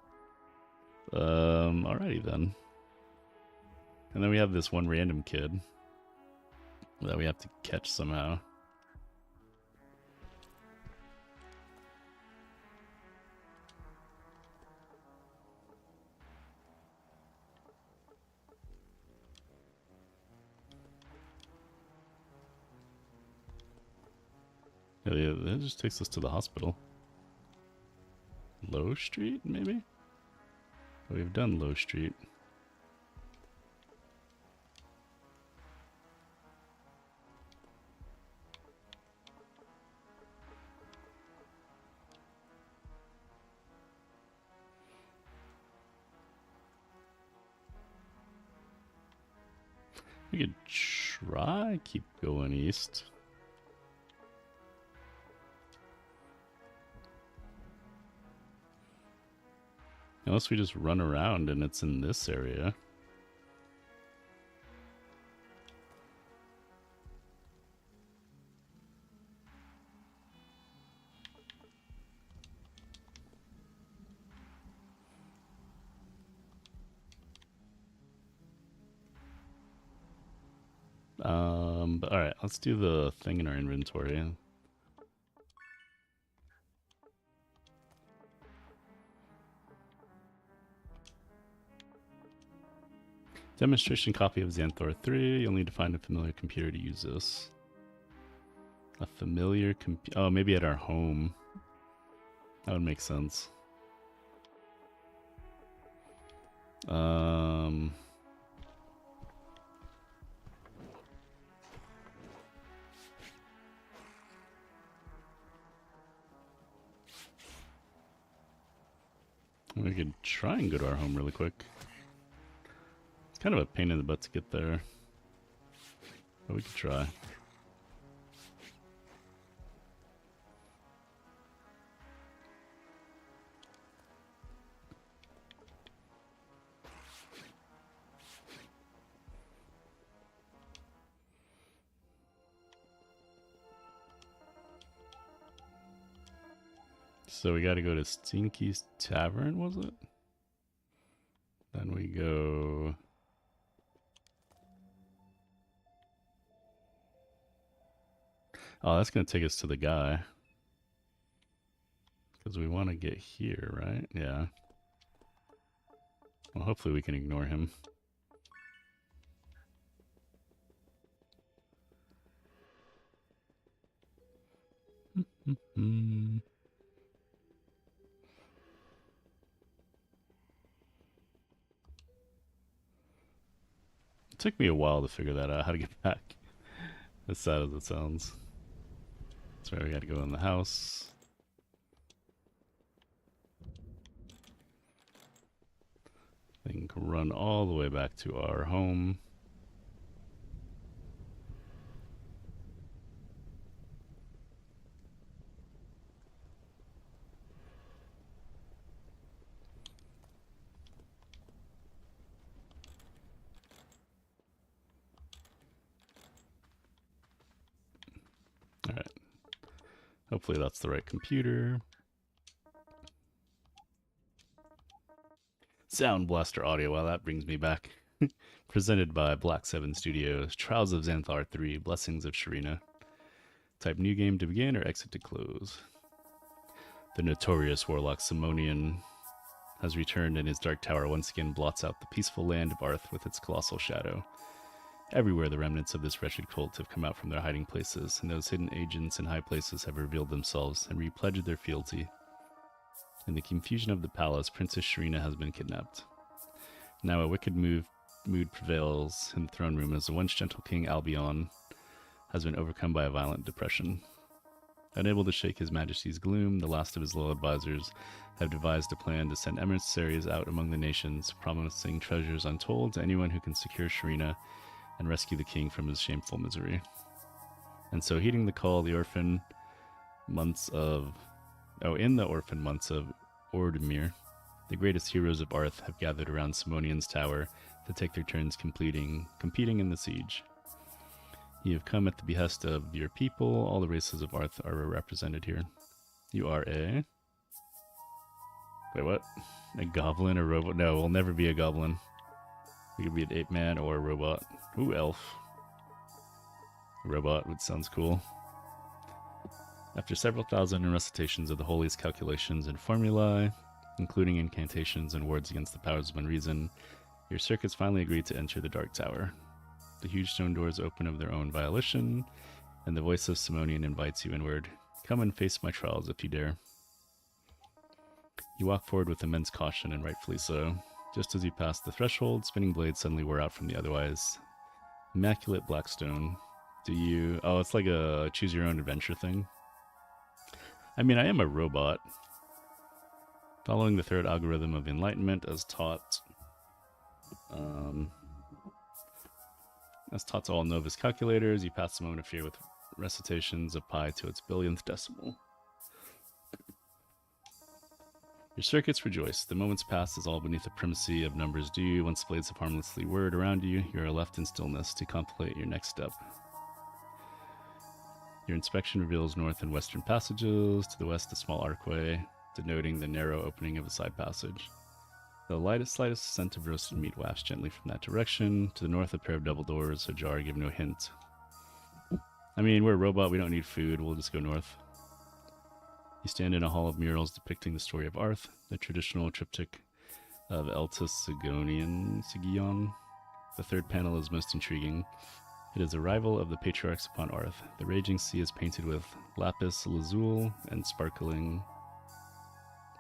Alrighty then. And then we have this one random kid that we have to catch somehow. Yeah, that just takes us to the hospital. Low Street, maybe? Oh, we've done Low Street. We could try keep going east. Unless we just run around and it's in this area. But alright, let's do the thing in our inventory. Demonstration copy of Xanthor 3. You'll need to find a familiar computer to use this. A familiar computer. Oh, maybe at our home. That would make sense. We could try and go to our home really quick. It's kind of a pain in the butt to get there. But we could try. So we got to go to Stinky's Tavern, was it? Then we go... Oh, that's going to take us to the guy. Because we want to get here, right? Yeah. Well, hopefully we can ignore him. It took me a while to figure that out, how to get back. As sad as it sounds. That's why we got to go in the house. Then run all the way back to our home. Alright. Hopefully that's the right computer. Sound Blaster Audio. Well, that brings me back. Presented by Black 7 Studios. Trials of Xanthar 3. Blessings of Sharina. Type new game to begin or exit to close. The notorious warlock Simonian has returned, and his dark tower once again blots out the peaceful land of Arth with its colossal shadow. Everywhere the remnants of this wretched cult have come out from their hiding places, and those hidden agents in high places have revealed themselves and repledged their fealty. In the confusion of the palace, Princess Sharina has been kidnapped. Now a wicked mood prevails in the throne room as the once gentle King Albion has been overcome by a violent depression. Unable to shake his majesty's gloom, the last of his loyal advisors have devised a plan to send emissaries out among the nations, promising treasures untold to anyone who can secure Sharina and rescue the king from his shameful misery. And so, heeding the call, in the orphan months of Ordemir, the greatest heroes of Arth have gathered around Simonian's tower to take their turns competing in the siege. You have come at the behest of your people. All the races of Arth are represented here. You are a... Wait, what? A goblin or robot? No, we'll never be a goblin. We could be an ape-man or a robot. Ooh, elf. Robot, which sounds cool. After several thousand recitations of the holiest calculations and formulae, including incantations and wards against the powers of unreason, your circuits finally agreed to enter the Dark Tower. The huge stone doors open of their own volition, and the voice of Simonian invites you inward. Come and face my trials if you dare. You walk forward with immense caution, and rightfully so. Just as you pass the threshold, spinning blades suddenly wear out from the otherwise immaculate black stone. Do you... Oh, it's like a choose-your-own-adventure thing. I mean, I am a robot. Following the third algorithm of enlightenment as taught to all novice calculators, you pass the moment of fear with recitations of pi to its billionth decimal. Your circuits rejoice. The moments pass as all beneath the primacy of numbers do. Once blades have harmlessly whirred around you, you are left in stillness to contemplate your next step. Your inspection reveals north and western passages. To the west, a small archway, denoting the narrow opening of a side passage. The slightest scent of roasted meat wafts gently from that direction. To the north, a pair of double doors ajar give no hint. I mean, we're a robot, we don't need food, we'll just go north. You stand in a hall of murals depicting the story of Arth, the traditional triptych of Eltis Sigion. The third panel is most intriguing. It is a rival of the patriarchs upon Arth. The raging sea is painted with lapis lazuli and sparkling.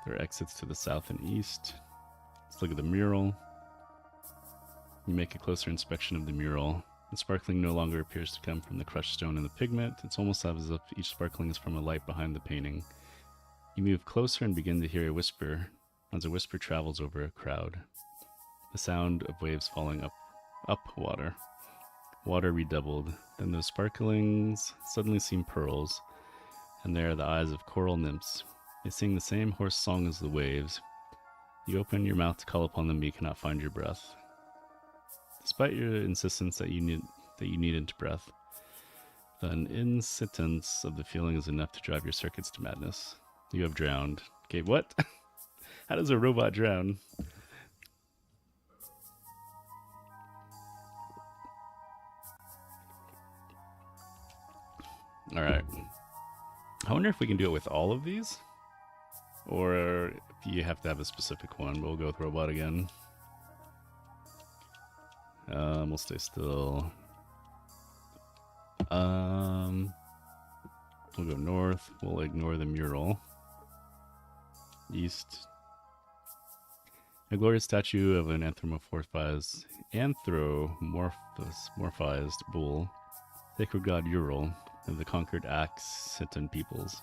There are exits to the south and east. Let's look at the mural. You make a closer inspection of the mural. The sparkling no longer appears to come from the crushed stone and the pigment. It's almost as if each sparkling is from a light behind the painting. You move closer and begin to hear a whisper, as a whisper travels over a crowd. The sound of waves falling up water. Water redoubled. Then those sparklings suddenly seem pearls, and they are the eyes of coral nymphs. They sing the same hoarse song as the waves. You open your mouth to call upon them, but you cannot find your breath. Despite your insistence that you needed breath, the insistence of the feeling is enough to drive your circuits to madness. You have drowned. Okay, what? How does a robot drown? Alright. I wonder if we can do it with all of these? Or if you have to have a specific one. We'll go with robot again. We'll stay still. We'll go north. We'll ignore the mural. East. A glorious statue of an anthropomorphized bull, sacred god Ural, of the conquered Accitan peoples.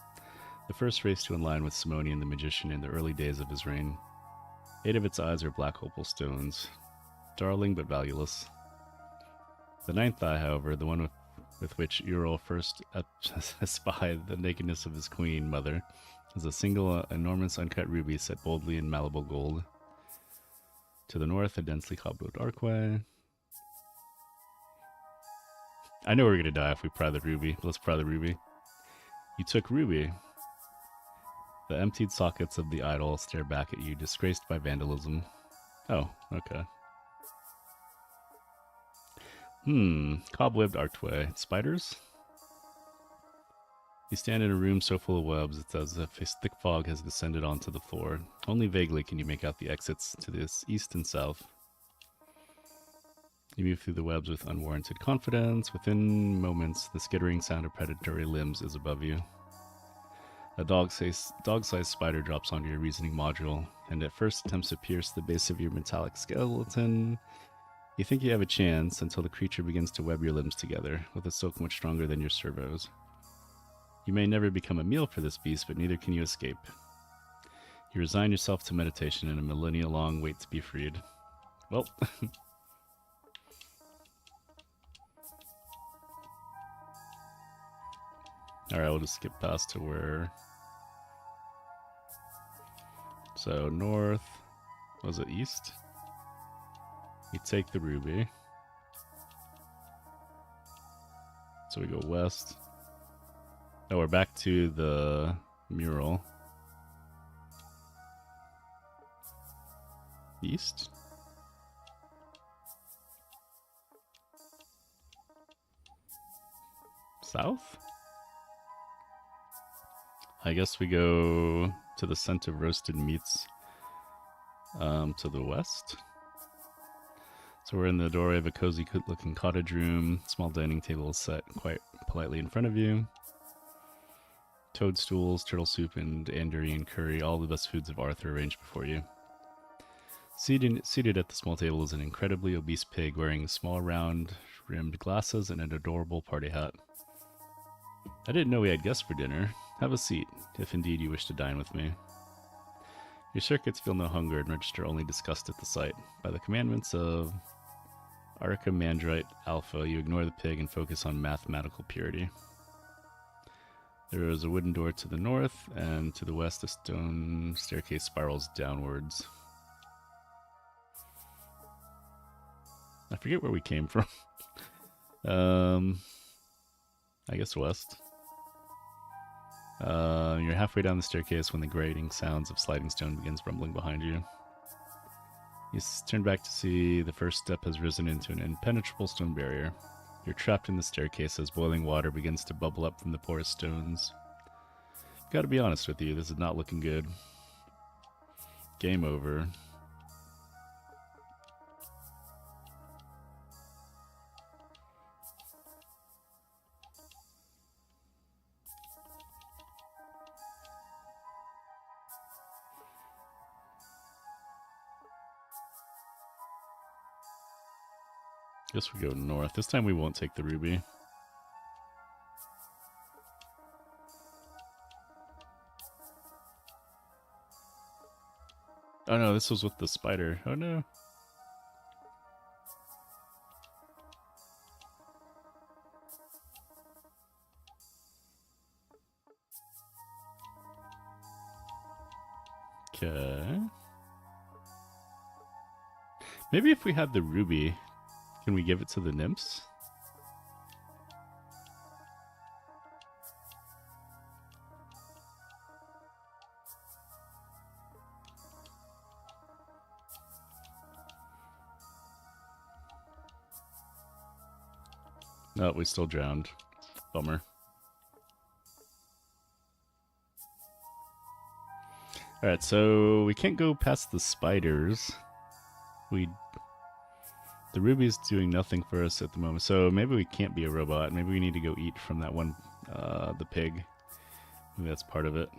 The first race to align with Simonian the magician in the early days of his reign. 8 of its eyes are black opal stones, darling but valueless. The 9th eye, however, the one with which Ural first espied the nakedness of his queen mother, is a single enormous uncut ruby set boldly in malleable gold. To the north, a densely cobbled archway. I know we're gonna die if we pry the ruby. Let's pry the ruby. You took ruby. The emptied sockets of the idol stare back at you, disgraced by vandalism. Oh, okay. Cobwebbed archway. Spiders? You stand in a room so full of webs, it's as if a thick fog has descended onto the floor. Only vaguely can you make out the exits to the east and south. You move through the webs with unwarranted confidence. Within moments, the skittering sound of predatory limbs is above you. A dog-sized spider drops onto your reasoning module, and at first attempts to pierce the base of your metallic skeleton. You think you have a chance until the creature begins to web your limbs together, with a silk much stronger than your servos. You may never become a meal for this beast, but neither can you escape. You resign yourself to meditation and a millennia-long wait to be freed. Well... Alright, we'll just skip past to where... So, north... Was it east? We take the ruby. So we go west. Oh, we're back to the mural. East? South? I guess we go to the scent of roasted meats to the west. So we're in the doorway of a cozy looking cottage room. Small dining table is set quite politely in front of you. Toadstools, turtle soup, and andarian curry, all the best foods of Arthur arranged before you. Seated at the small table is an incredibly obese pig wearing small round-rimmed glasses and an adorable party hat. I didn't know we had guests for dinner. Have a seat, if indeed you wish to dine with me. Your circuits feel no hunger and register only disgust at the sight. By the commandments of Archimandrite Alpha, you ignore the pig and focus on mathematical purity. There is a wooden door to the north, and to the west a stone staircase spirals downwards. I forget where we came from. I guess west. You're halfway down the staircase when the grating sounds of sliding stone begins rumbling behind you. You turn back to see the first step has risen into an impenetrable stone barrier. You're trapped in the staircase as boiling water begins to bubble up from the porous stones. Gotta be honest with you, this is not looking good. Game over. Guess we go north. This time we won't take the ruby. Oh no, this was with the spider. Oh no. Okay. Maybe if we had the ruby, can we give it to the nymphs? No, we still drowned. Bummer. Alright, so we can't go past the spiders. The ruby's doing nothing for us at the moment, so maybe we can't be a robot. Maybe we need to go eat from that one, the pig. Maybe that's part of it.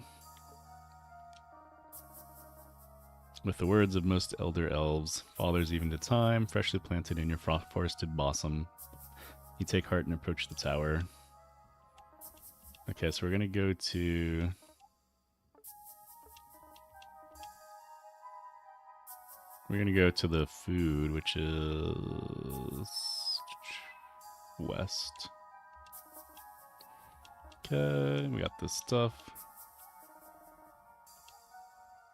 With the words of most elder elves, fathers even to time, freshly planted in your forested bosom, you take heart and approach the tower. Okay, so we're gonna go to... We're gonna go to the food, which is... west. Okay, we got this stuff.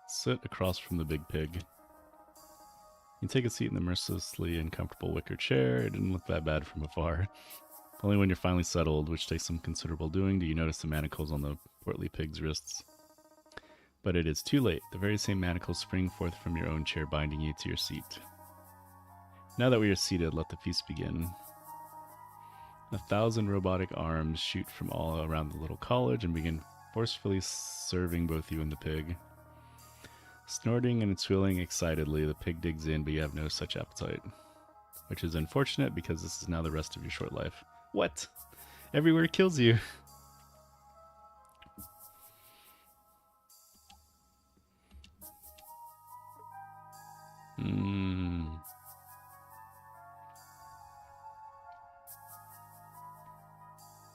Sit across from the big pig. You take a seat in the mercilessly uncomfortable wicker chair. It didn't look that bad from afar. Only when you're finally settled, which takes some considerable doing, do you notice the manacles on the portly pig's wrists. But it is too late. The very same manacles spring forth from your own chair, binding you to your seat. Now that we are seated, let the feast begin. 1,000 robotic arms shoot from all around the little college and begin forcefully serving both you and the pig. Snorting and swilling excitedly, the pig digs in, but you have no such appetite. Which is unfortunate, because this is now the rest of your short life. What? Everywhere kills you.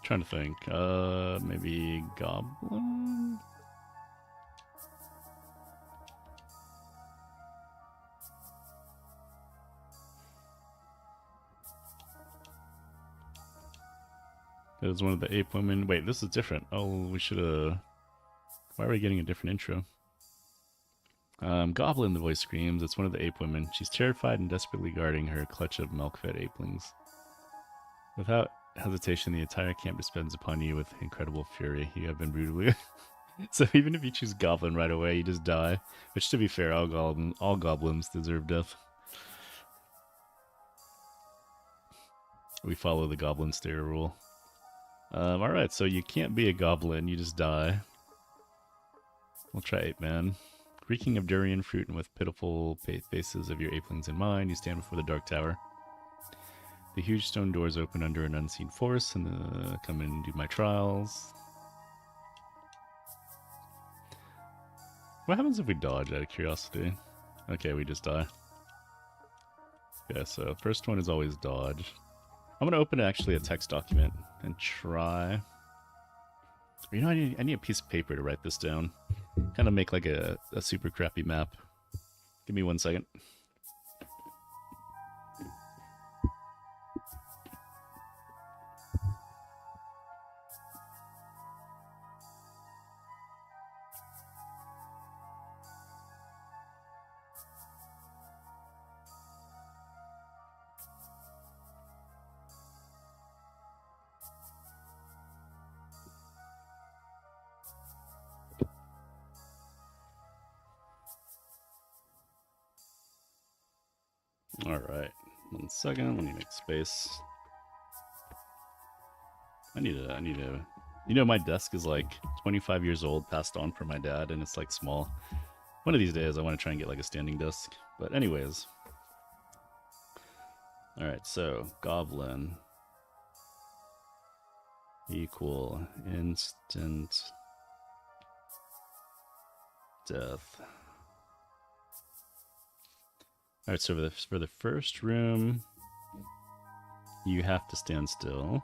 Trying to think. Maybe goblin? It was one of the ape women. Wait, this is different. Oh, we should have... Why are we getting a different intro? Goblin, the voice screams. It's one of the ape women. She's terrified and desperately guarding her clutch of milk-fed apelings. Without hesitation, the entire camp descends upon you with incredible fury. You have been brutally... So even if you choose goblin right away, you just die. Which, to be fair, all goblins deserve death. We follow the goblin stare rule. Alright, so you can't be a goblin, you just die. We'll try ape man. Reeking of durian fruit and with pitiful faces of your apelings in mind, you stand before the dark tower. The huge stone doors open under an unseen force, and come in and do my trials. What happens if we dodge, out of curiosity? Okay, we just die. Okay, so first one is always dodge. I'm going to open actually a text document and try... You know, I need a piece of paper to write this down. Kind of make like a super crappy map. Give me 1 second. Alright, 1 second, let me make space. I need a... You know, my desk is like 25 years old, passed on from my dad, and it's like small. One of these days I want to try and get like a standing desk. But anyways. Alright, so, goblin. Equal instant death. Alright, so for the first room, you have to stand still.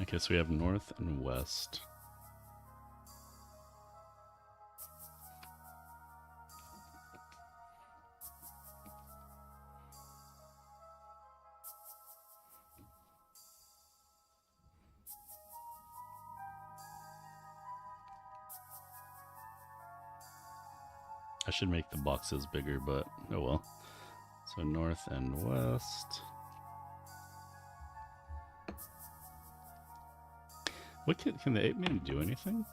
Okay, so we have north and west. I should make the boxes bigger, but oh well. So north and west. What can the ape man do anything?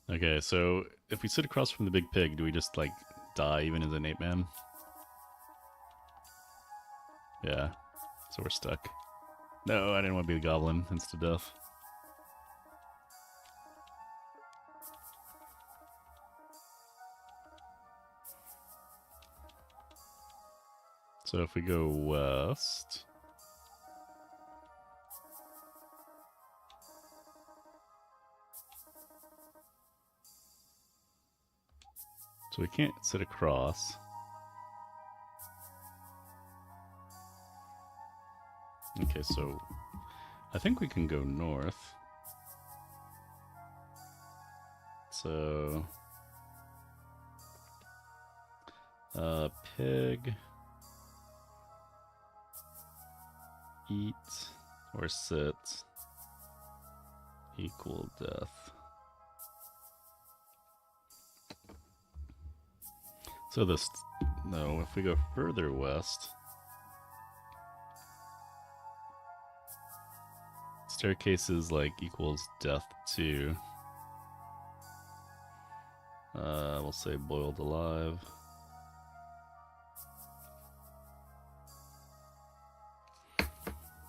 Okay, so if we sit across from the big pig, do we just like die even as an ape man? Yeah, so we're stuck. No, I didn't want to be the goblin. Insta death. So if we go west... So we can't sit across. Okay, so I think we can go north. So pig. Eat or sit equal death. So this, no, if we go further west, staircases like equals death to, we'll say boiled alive.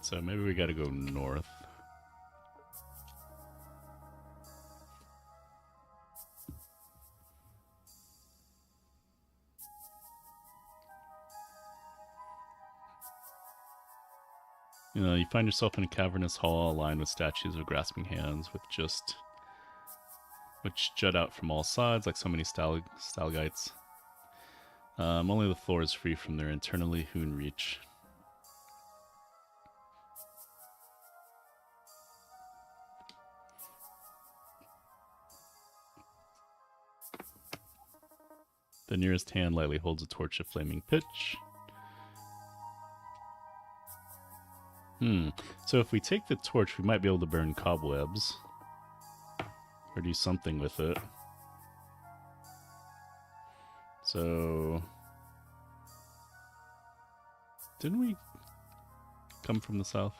So maybe we gotta go north. You know, you find yourself in a cavernous hall lined with statues of grasping hands which jut out from all sides like so many stalagmites. Only the floor is free from their internally hewn reach. The nearest hand lightly holds a torch of flaming pitch. So if we take the torch, we might be able to burn cobwebs. Or do something with it. So... didn't we come from the south?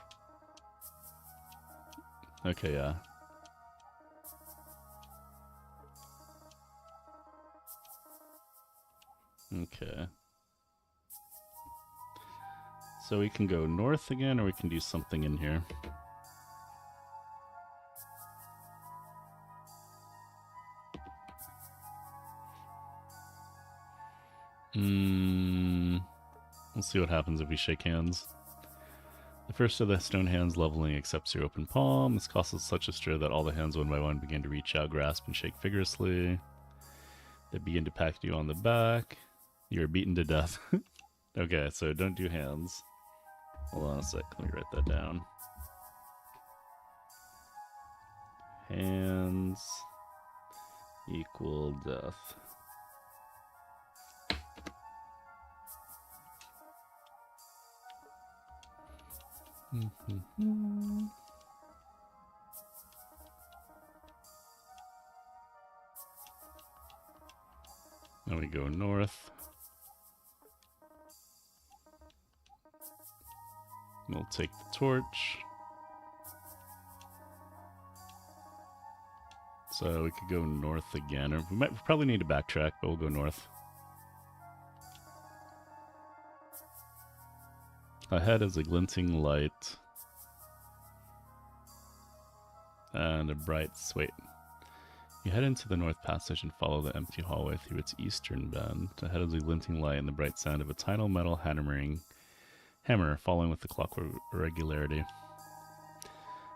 Okay, yeah. Okay. So we can go north again, or we can do something in here. We'll see what happens if we shake hands. The first of the stone hands leveling accepts your open palm. This causes such a stir that all the hands one by one begin to reach out, grasp, and shake vigorously. They begin to pat you on the back. You're beaten to death. Okay, so don't do hands. Hold on a sec, let me write that down. Hands equal death. Now we go north. We'll take the torch. So we could go north again, or we probably need to backtrack, but we'll go north. Ahead is a glinting light. And a bright wait. You head into the north passage and follow the empty hallway through its eastern bend. Ahead is a glinting light and the bright sound of a tiny metal hammer following with the clockwork regularity.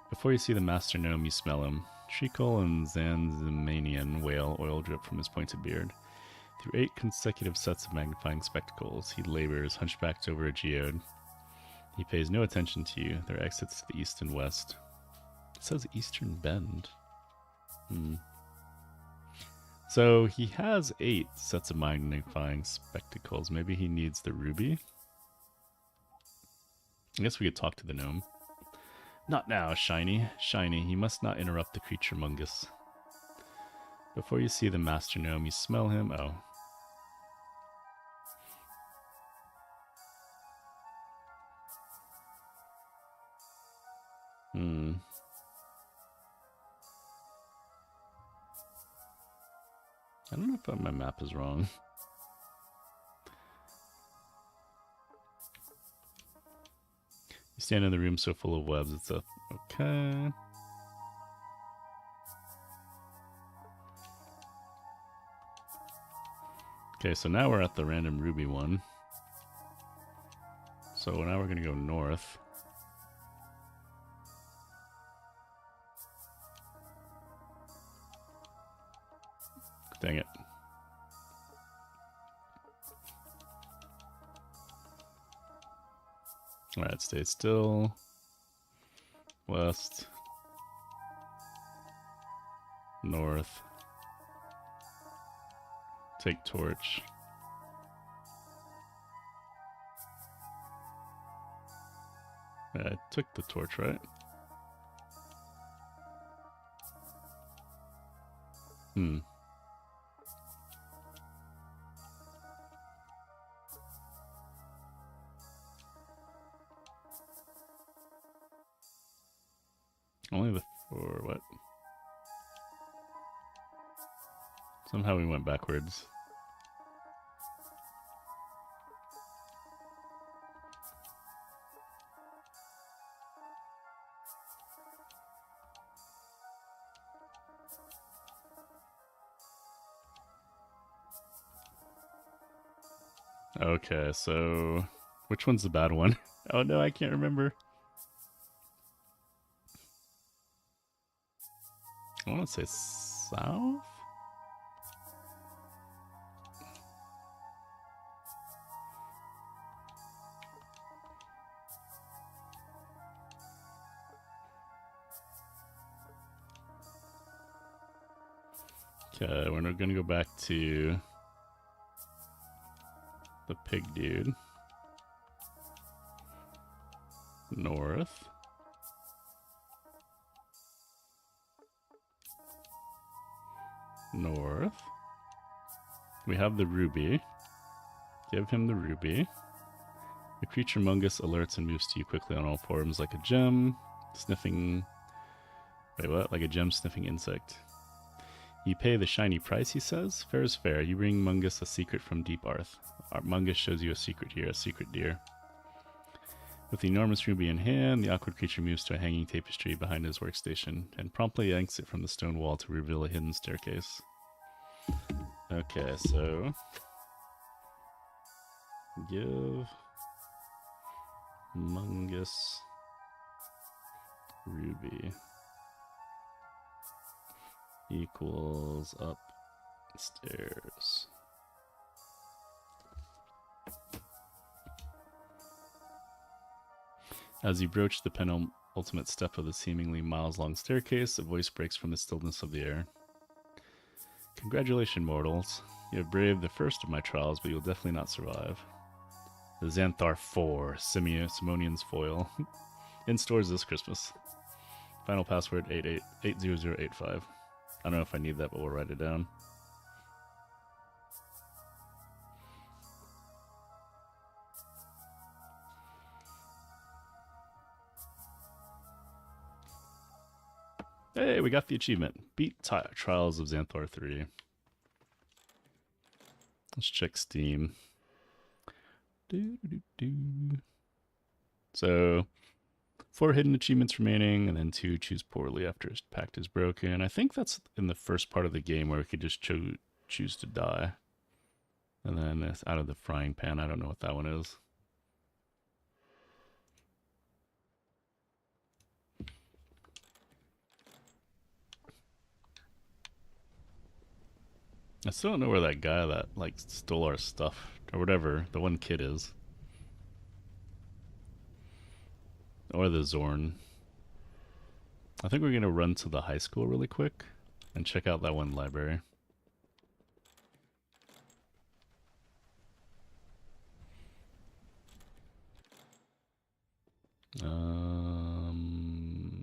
Before you see the master gnome, you smell him. Treacle and Zanzimanian wail oil drip from his pointed beard. Through 8 consecutive sets of magnifying spectacles, he labors, hunchbacked over a geode. He pays no attention to you. There are exits to the east and west. It says eastern bend. So he has 8 sets of magnifying spectacles. Maybe he needs the ruby. I guess we could talk to the gnome. Not now, Shiny. Shiny, you must not interrupt the creature mungus. Before you see the master gnome, you smell him. Oh. I don't know if my map is wrong. You stand in the room so full of webs, it's a... Okay. Okay, so now we're at the random ruby one. So now we're going to go north. Dang it. Alright, stay still. West. North. Take torch. I took the torch, right? Hmm. Only the four, what? Somehow we went backwards. Okay, so which one's the bad one? Oh no, I can't remember. I want to say south? Okay, we're gonna go back to the pig dude. North. North. We have the ruby. Give him the ruby. The creature Mungus alerts and moves to you quickly on all forms like a gem. Sniffing... Wait, what? Like a gem sniffing insect. You pay the shiny price, he says. Fair is fair. You bring Mungus a secret from deep earth. Our Mungus shows you a secret here, a secret deer. With the enormous ruby in hand, the awkward creature moves to a hanging tapestry behind his workstation and promptly yanks it from the stone wall to reveal a hidden staircase. Okay, so... Give... Mungus... Ruby... equals upstairs. As you broach the penultimate step of the seemingly miles-long staircase, a voice breaks from the stillness of the air. Congratulations, mortals. You have braved the first of my trials, but you'll definitely not survive. The Xanthar 4, Simonian's foil. In stores this Christmas. Final password 80085. I don't know if I need that, but we'll write it down. Hey, we got the achievement. Beat Trials of Xanthar 3. Let's check Steam. So, 4 hidden achievements remaining, and then 2 choose poorly after his pact is broken. I think that's in the first part of the game where we could just choose to die. And then it's out of the frying pan. I don't know what that one is. I still don't know where that guy that like stole our stuff or whatever the one kid is. Or the Zorn. I think we're gonna run to the high school really quick and check out that one library.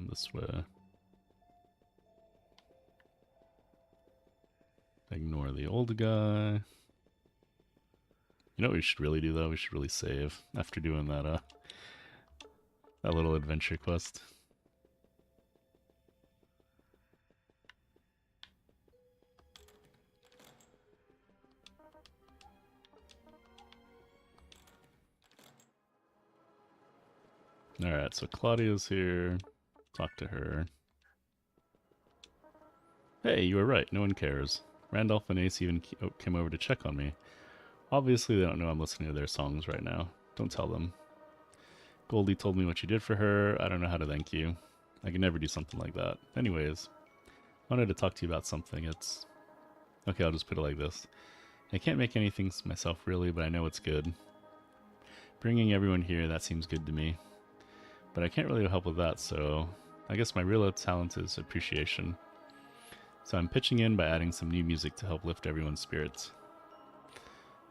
This way. Ignore the old guy. You know what we should really do though? We should really save after doing that that little adventure quest. Alright, so Claudia's here. Talk to her. Hey, you were right. No one cares. Randolph and Ace even came over to check on me. Obviously, they don't know I'm listening to their songs right now. Don't tell them. Goldie told me what you did for her. I don't know how to thank you. I can never do something like that. Anyways, wanted to talk to you about something. It's... Okay, I'll just put it like this. I can't make anything myself really, but I know it's good. Bringing everyone here, that seems good to me. But I can't really help with that, so I guess my real talent is appreciation. So I'm pitching in by adding some new music to help lift everyone's spirits.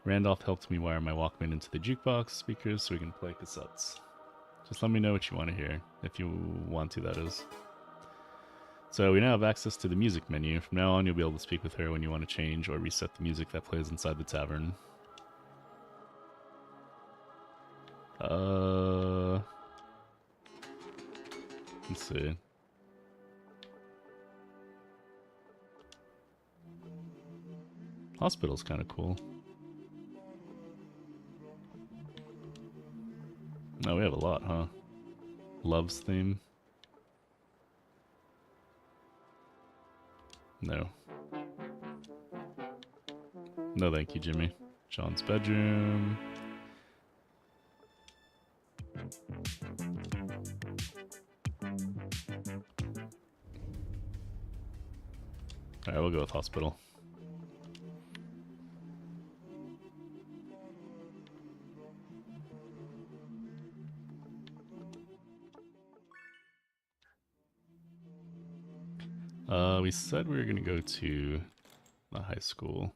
Randolph helped me wire my Walkman into the jukebox speakers so we can play cassettes. Just let me know what you want to hear, if you want to, that is. So we now have access to the music menu. From now on, you'll be able to speak with her when you want to change or reset the music that plays inside the tavern. Let's see. Hospital's kind of cool. No, we have a lot, huh? Love's theme. No. No, thank you, Jimmy. Sean's bedroom. Alright, we'll go with hospital. We said we were gonna go to the high school.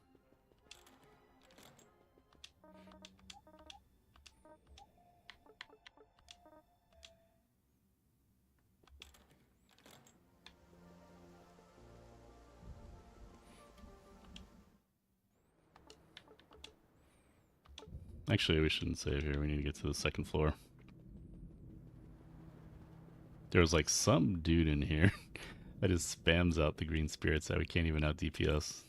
Actually, we shouldn't save here. We need to get to the second floor. There's like some dude in here that just spams out the green spirits that we can't even out DPS.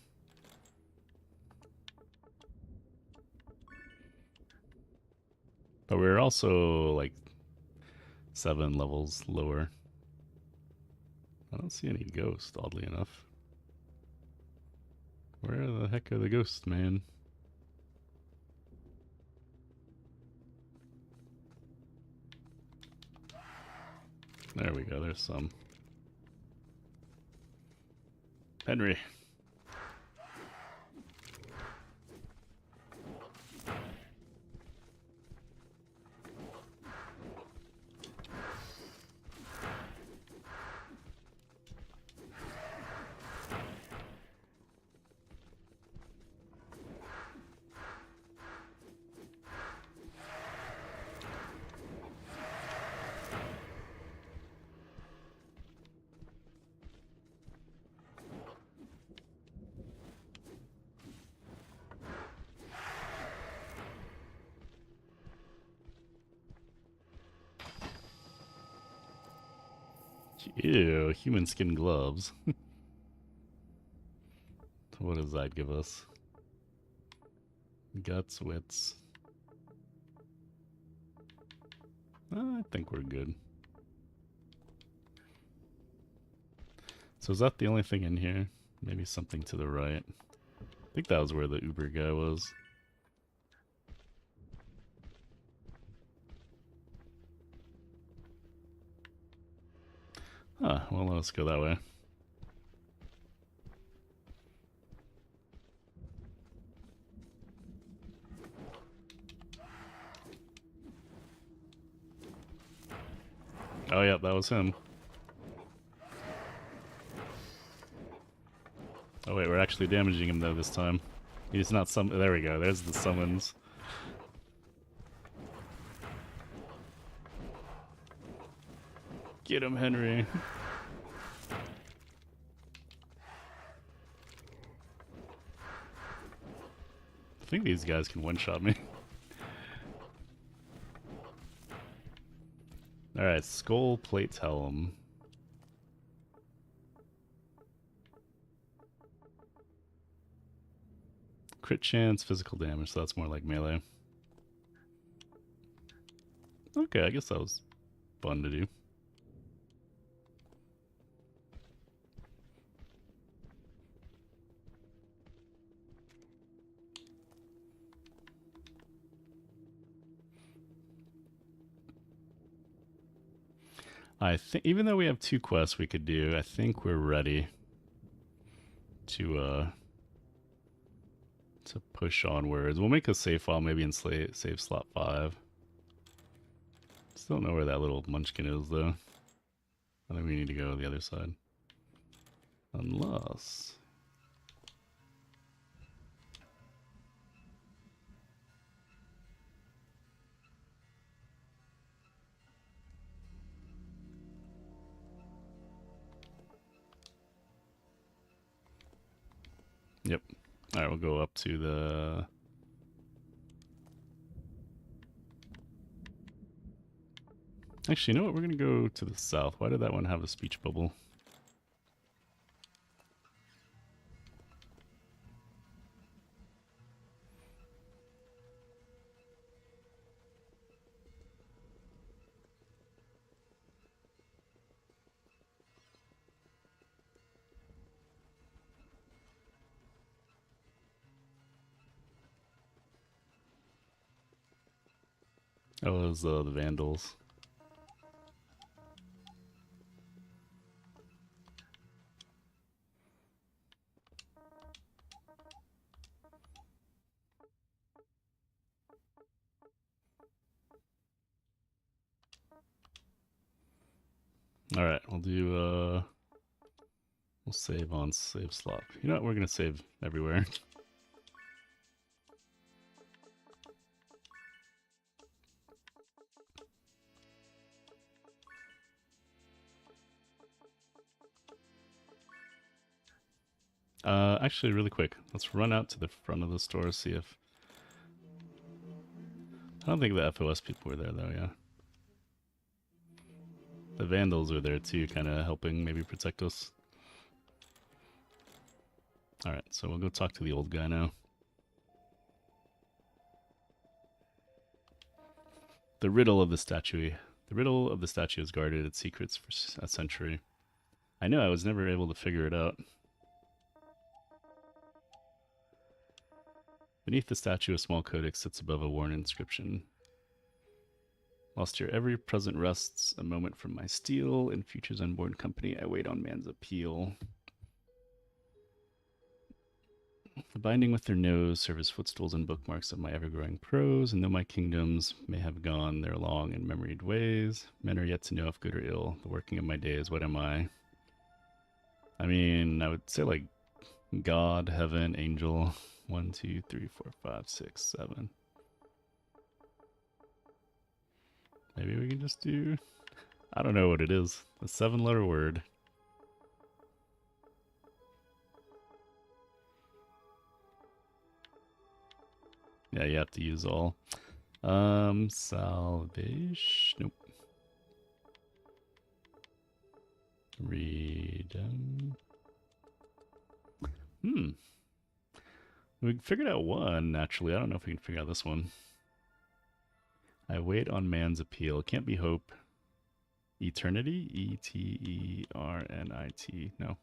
But we're also like 7 levels lower. I don't see any ghosts, oddly enough. Where the heck are the ghosts, man? There we go, there's some. Henry. Ew, human skin gloves. What does that give us? Guts, wits. I think we're good. So is that the only thing in here? Maybe something to the right. I think that was where the Uber guy was. Huh, well, let's go that way. Oh, yeah, that was him. Oh, wait, we're actually damaging him, though, this time. He's not there we go, there's the summons. Get him, Henry. I think these guys can one-shot me. Alright, skull, plate, helm. Crit chance, physical damage, so that's more like melee. Okay, I guess that was fun to do. I think, even though we have 2 quests we could do, I think we're ready to push onwards. We'll make a save file maybe in save slot 5. Still don't know where that little munchkin is, though. I think we need to go to the other side. Unless... Yep. Alright, we'll go up to the... Actually, you know what? We're going to go to the south. Why did that one have a speech bubble? Oh, it was the Vandals. Alright, we'll do, we'll save on save slot. You know what? We're going to save everywhere. Actually, really quick, let's run out to the front of the store, see if... I don't think the FOS people were there, though, yeah. The Vandals are there, too, kind of helping maybe protect us. Alright, so we'll go talk to the old guy now. The riddle of the statue. The riddle of the statue has guarded its secrets for a century. I know I was never able to figure it out. Beneath the statue, a small codex sits above a worn inscription. Whilst your every present rests, a moment from my steel, in future's unborn company, I wait on man's appeal. The binding with their nose serve as footstools and bookmarks of my ever-growing prose, and though my kingdoms may have gone their long and memoried ways, men are yet to know if good or ill. The working of my days, what am I? I mean, I would say like God, heaven, angel. 1, 2, 3, 4, 5, 6, 7. Maybe we can just do... I don't know what it is. A 7-letter word. Yeah, you have to use all. Salvation. Nope. Freedom. We figured out one, naturally. I don't know if we can figure out this one. I wait on man's appeal. Can't be hope. Eternity? E-T-E-R-N-I-T. No.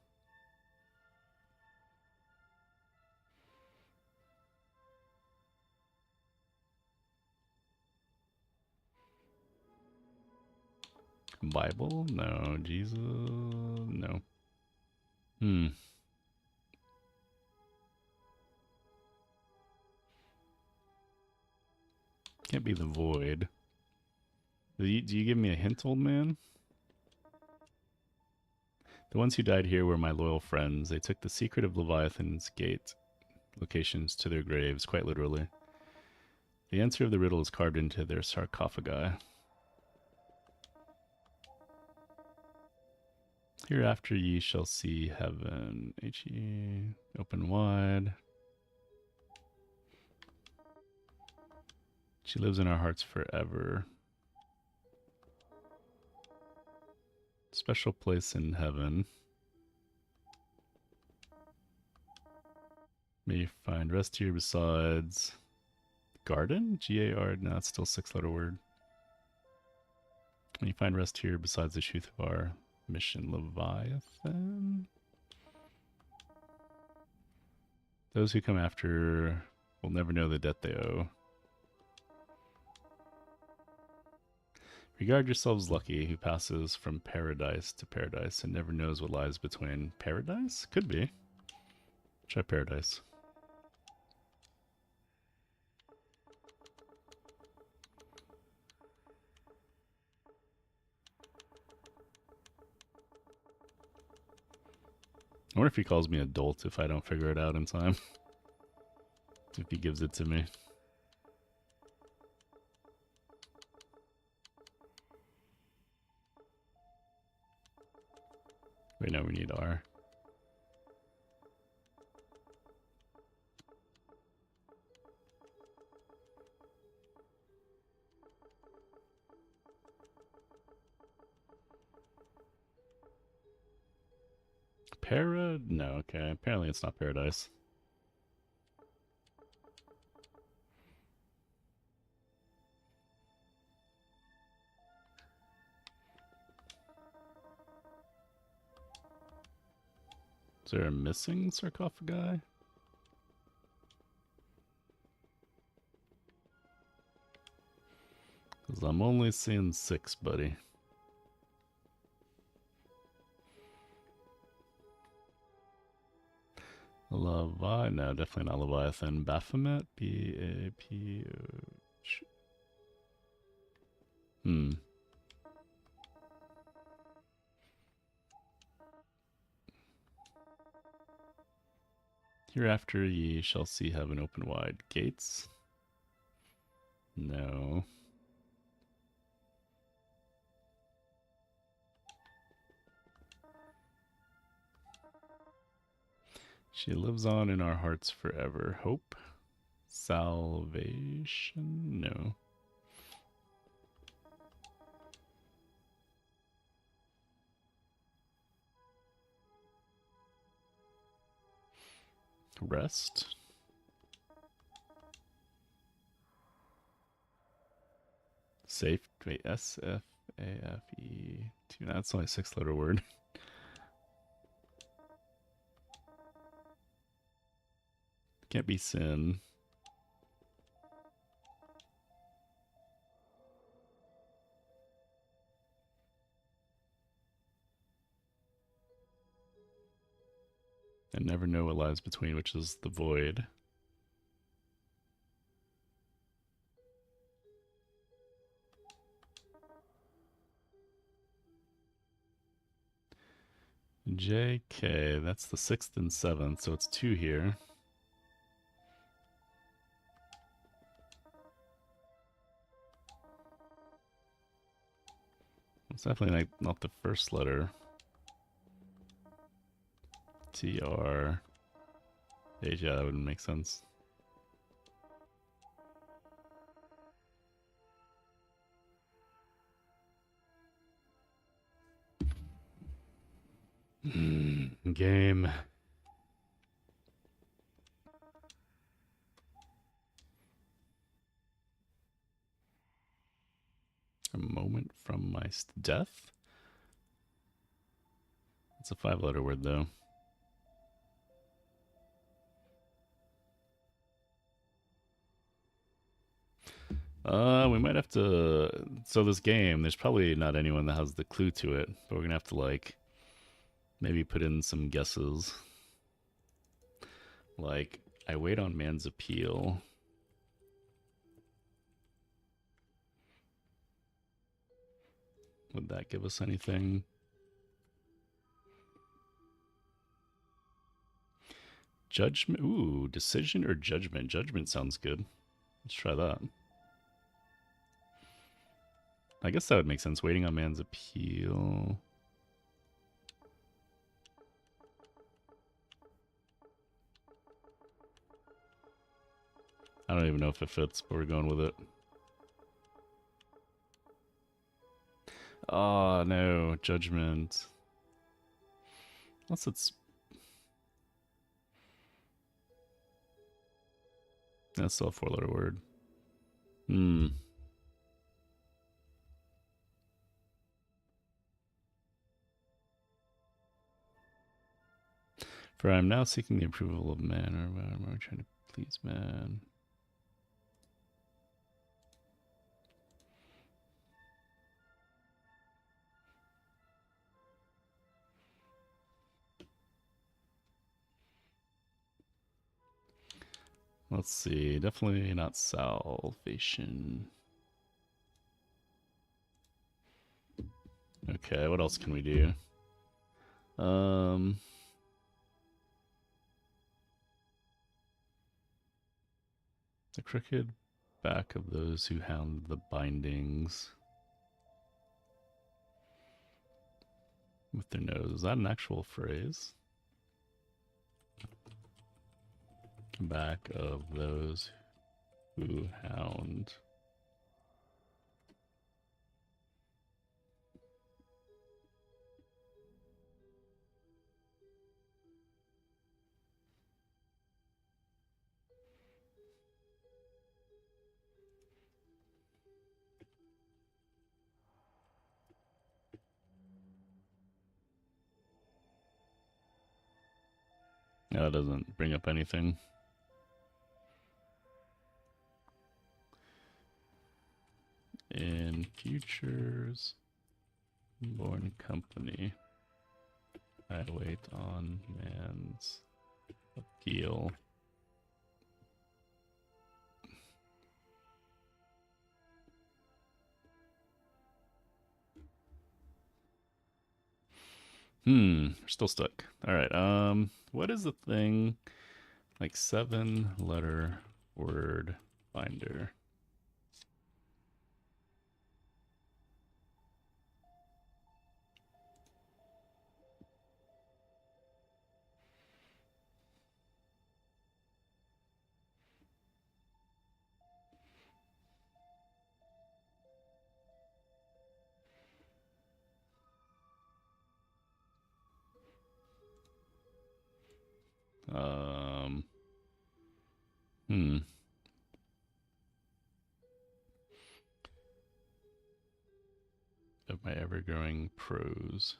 Bible? No. Jesus? No. Can't be the void. Do you give me a hint, old man? The ones who died here were my loyal friends. They took the secret of Leviathan's gate locations to their graves, quite literally. The answer of the riddle is carved into their sarcophagi. Hereafter ye shall see heaven. H-E, open wide. She lives in our hearts forever. Special place in heaven. May you find rest here besides... Garden? G-A-R, no, it's still a 6-letter word. May you find rest here besides the truth of our mission, Leviathan? Those who come after will never know the debt they owe. Regard yourselves lucky who passes from paradise to paradise and never knows what lies between. Paradise? Could be. Try paradise. I wonder if he calls me adult if I don't figure it out in time. If he gives it to me. Wait, no, we need R. No, okay. Apparently it's not paradise. Is there a missing sarcophagi? Because I'm only seeing 6, buddy. No, definitely not Leviathan. Baphomet? B-A-P-O... Hmm. Hereafter ye shall see heaven open wide. Gates? No. She lives on in our hearts forever. Hope? Salvation? No. Rest? Safe? Wait, S-F-A-F-E... That's only a 6-letter word. Can't be sin. And never know what lies between, which is the void. JK, that's the 6th and 7th, so it's 2 here. It's definitely not the first letter. TR. Yeah, that wouldn't make sense. Game. A moment from my death? It's a 5-letter word, though. We might have to... So this game, there's probably not anyone that has the clue to it, but we're gonna have to, like, maybe put in some guesses. Like, I wait on man's appeal. Would that give us anything? Judgment? Ooh, decision or judgment? Judgment sounds good. Let's try that. I guess that would make sense. Waiting on man's appeal. I don't even know if it fits, but we're going with it. Oh, no. Judgment. Unless it's... That's still a 4-letter word. Hmm. For I am now seeking the approval of man, or am I trying to please man? Let's see. Definitely not salvation. Okay, what else can we do? The crooked back of those who hound the bindings with their nose. Is that an actual phrase? Back of those who hound. No, it doesn't bring up anything. In futures born company, I wait on man's appeal. We're still stuck. Alright, what is the thing? Like 7-letter word binder. Hmm. Of my ever-growing prose.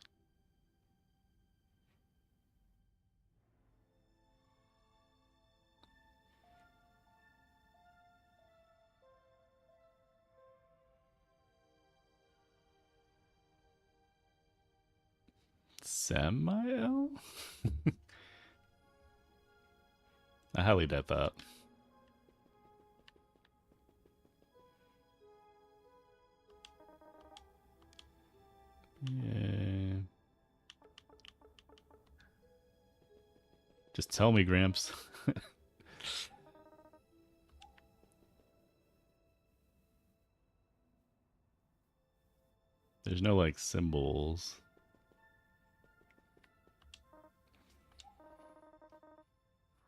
Samael? I highly doubt that. Yeah. Just tell me, Gramps. There's no, like, symbols.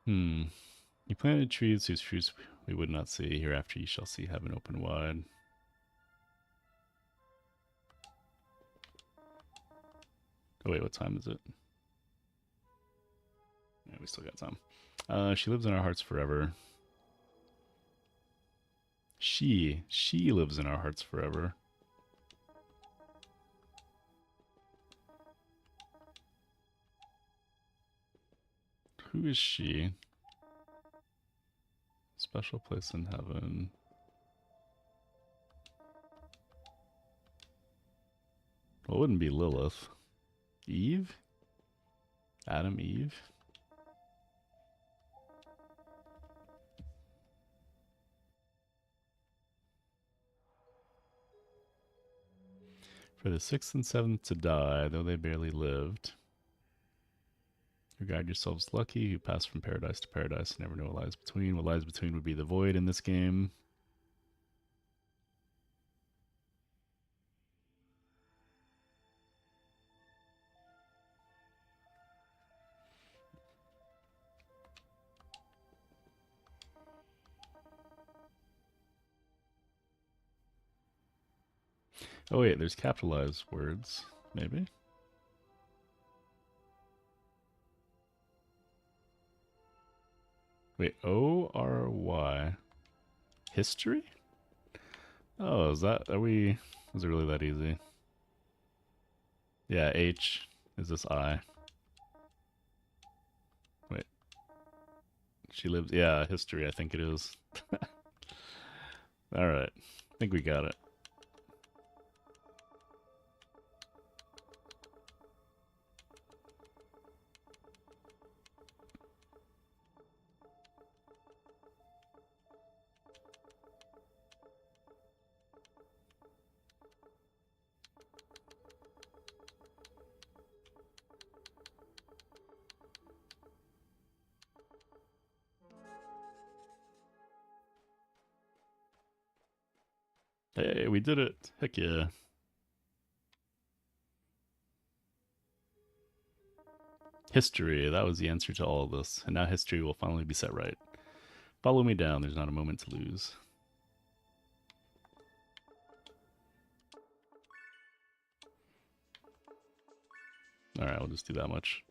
You planted trees whose fruits we would not see. Hereafter you shall see heaven open wide. Oh wait, what time is it? Yeah, we still got time. She lives in our hearts forever. She lives in our hearts forever. Who is she? Special place in heaven. Well, it wouldn't be Lilith. Eve? Adam, Eve? For the 6th and 7th to die, though they barely lived. Regard yourselves lucky who pass from paradise to paradise and never know what lies between. What lies between would be the void in this game. Oh wait, there's capitalized words, maybe? Wait, O-R-Y. History? Oh, is it really that easy? Yeah, H. Is this I? Wait. She lives, yeah, history, I think it is. Alright. I think we got it. Hey, we did it. Heck yeah. History, that was the answer to all of this. And now history will finally be set right. Follow me down, there's not a moment to lose. Alright, we'll just do that much.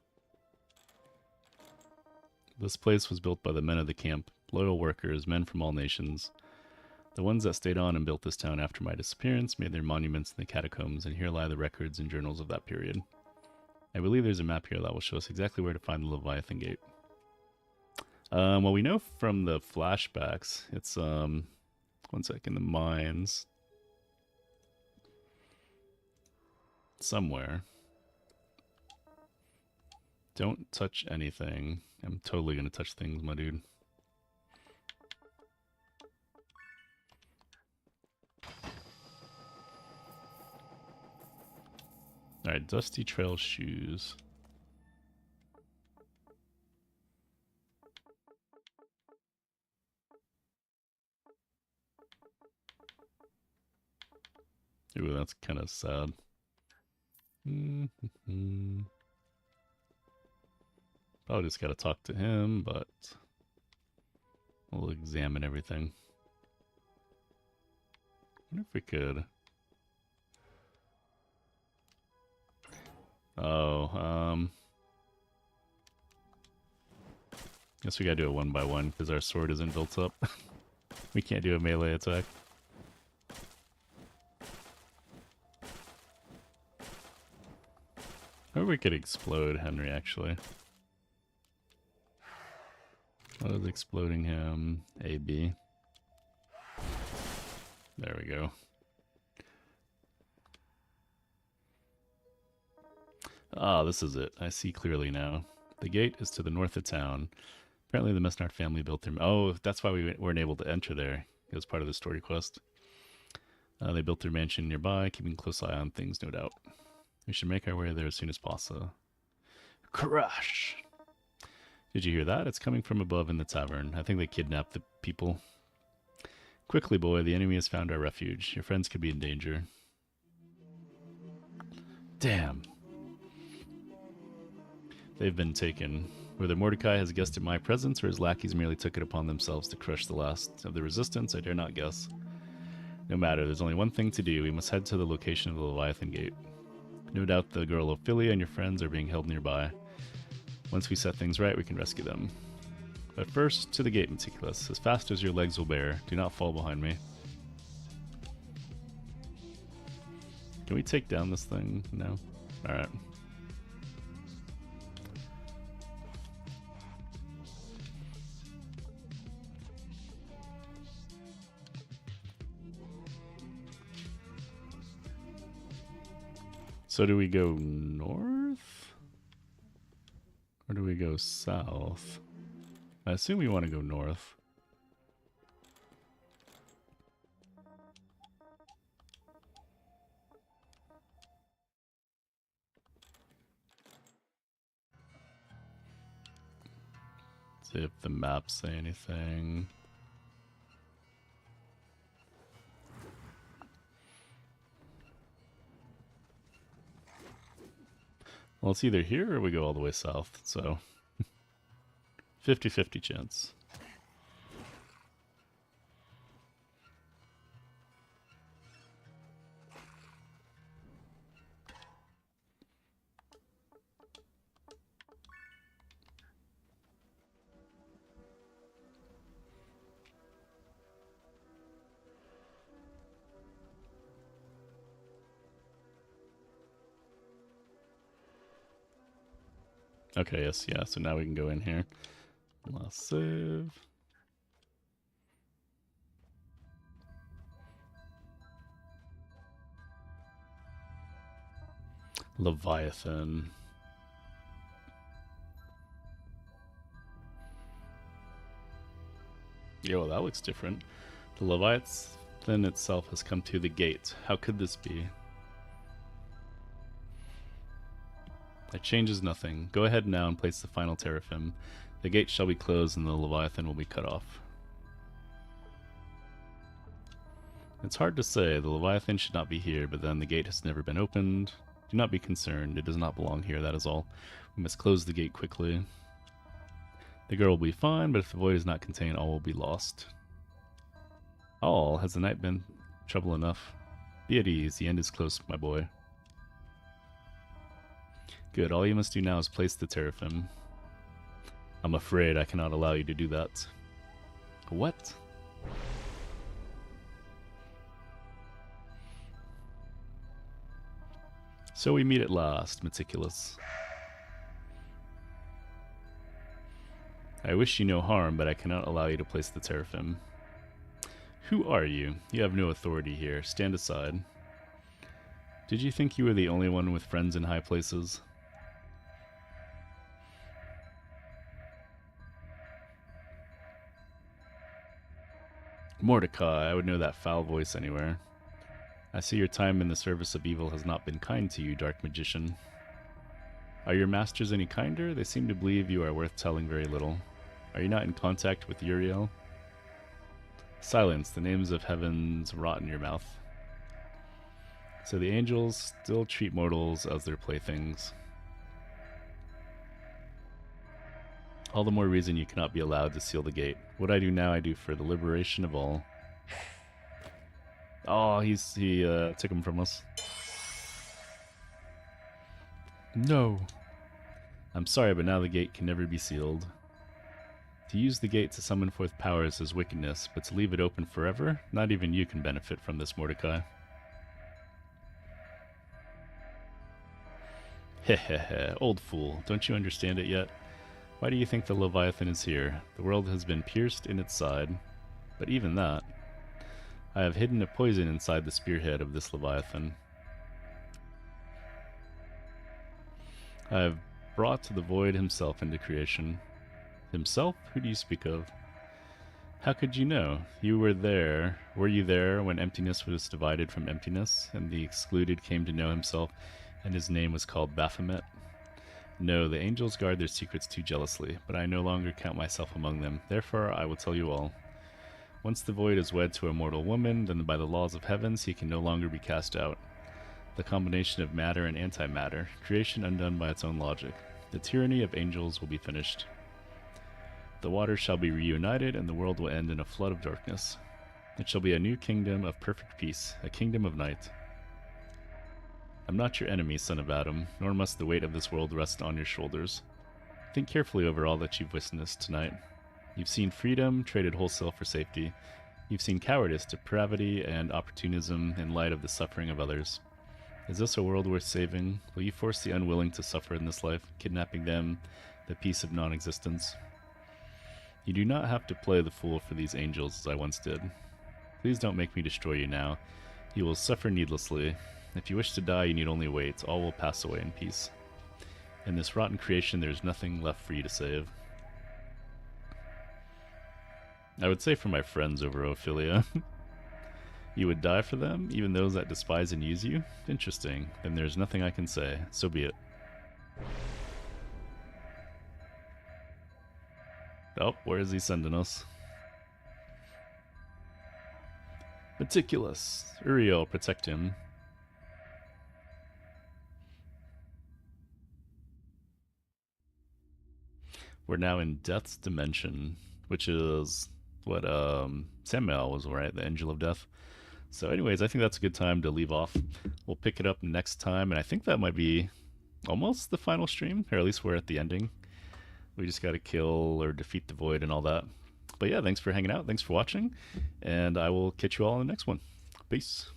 This place was built by the men of the camp, loyal workers, men from all nations. The ones that stayed on and built this town after my disappearance made their monuments in the catacombs, and here lie the records and journals of that period. I believe there's a map here that will show us exactly where to find the Leviathan Gate. Well, we know from the flashbacks, it's, one second, the mines. Somewhere. Don't touch anything. I'm totally gonna touch things, my dude. Alright, Dusty Trail shoes. Ooh, that's kind of sad. Probably just gotta talk to him, but we'll examine everything. I wonder if we could. Oh, guess we gotta do it one by one because our sword isn't built up. We can't do a melee attack. Or we could explode Henry, actually. What is exploding him? A, B. There we go. Ah, this is it. I see clearly now. The gate is to the north of town. Apparently the Mesnard family built their... Oh, that's why we weren't able to enter there. It was part of the story quest. They built their mansion nearby, keeping a close eye on things, no doubt. We should make our way there as soon as possible. Crash! Did you hear that? It's coming from above in the tavern. I think they kidnapped the people. Quickly, boy, the enemy has found our refuge. Your friends could be in danger. Damn. They've been taken. Whether Mordecai has guessed at my presence or his lackeys merely took it upon themselves to crush the last of the resistance, I dare not guess. No matter, there's only one thing to do. We must head to the location of the Leviathan Gate. No doubt the girl Ophelia and your friends are being held nearby. Once we set things right, we can rescue them. But first, to the gate, Meticulous. As fast as your legs will bear. Do not fall behind me. Can we take down this thing? No? Alright. So do we go north? Or do we go south? I assume we want to go north. See if the maps say anything. Well, it's either here or we go all the way south, so 50-50 chance. Okay, yes, yeah, so now we can go in here. Last save. Leviathan. Yo, that looks different. The Leviathan itself has come to the gate. How could this be? It changes nothing. Go ahead now and place the final teraphim. The gate shall be closed and the Leviathan will be cut off. It's hard to say. The Leviathan should not be here, but then the gate has never been opened. Do not be concerned. It does not belong here, that is all. We must close the gate quickly. The girl will be fine, but if the void is not contained, all will be lost. All? Has the night been trouble enough? Be at ease. The end is close, my boy. Good. All you must do now is place the teraphim. I'm afraid I cannot allow you to do that. What? So we meet at last, Meticulous. I wish you no harm, but I cannot allow you to place the teraphim. Who are you? You have no authority here. Stand aside. Did you think you were the only one with friends in high places? Mordecai, I would know that foul voice anywhere. I see your time in the service of evil has not been kind to you, dark magician. Are your masters any kinder? They seem to believe you are worth telling very little. Are you not in contact with Uriel? Silence, the names of heavens rot in your mouth. So the angels still treat mortals as their playthings. All the more reason you cannot be allowed to seal the gate. What I do now, I do for the liberation of all. Oh, he took him from us. No. I'm sorry, but now the gate can never be sealed. To use the gate to summon forth powers is wickedness, but to leave it open forever, not even you can benefit from this, Mordecai. Hehehe, old fool, don't you understand it yet? Why do you think the Leviathan is here? The world has been pierced in its side. But even that, I have hidden a poison inside the spearhead of this Leviathan. I have brought the void himself into creation. Himself? Who do you speak of? How could you know? You were there. Were you there when emptiness was divided from emptiness, and the excluded came to know himself, and his name was called Baphomet? No, the angels guard their secrets too jealously, but I no longer count myself among them. Therefore, I will tell you all. Once the void is wed to a mortal woman, then by the laws of heavens he can no longer be cast out. The combination of matter and antimatter, creation undone by its own logic. The tyranny of angels will be finished. The waters shall be reunited, and the world will end in a flood of darkness. It shall be a new kingdom of perfect peace, a kingdom of night. I'm not your enemy, son of Adam, nor must the weight of this world rest on your shoulders. Think carefully over all that you've witnessed tonight. You've seen freedom traded wholesale for safety. You've seen cowardice, depravity, and opportunism in light of the suffering of others. Is this a world worth saving? Will you force the unwilling to suffer in this life, kidnapping them the peace of non-existence? You do not have to play the fool for these angels as I once did. Please don't make me destroy you now. You will suffer needlessly. If you wish to die, you need only wait. All will pass away in peace. In this rotten creation, there is nothing left for you to save. I would say for my friends over Ophelia. You would die for them, even those that despise and use you? Interesting. Then there's nothing I can say. So be it. Oh, where is he sending us? Meticulous. Uriel, protect him. We're now in Death's Dimension, which is what Samuel was, right? The Angel of Death. So anyways, I think that's a good time to leave off. We'll pick it up next time, and I think that might be almost the final stream, or at least we're at the ending. We just got to kill or defeat the void and all that. But yeah, thanks for hanging out. Thanks for watching, and I will catch you all in the next one. Peace.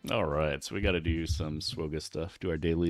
Alright, so we gotta do some Swoga stuff, do our daily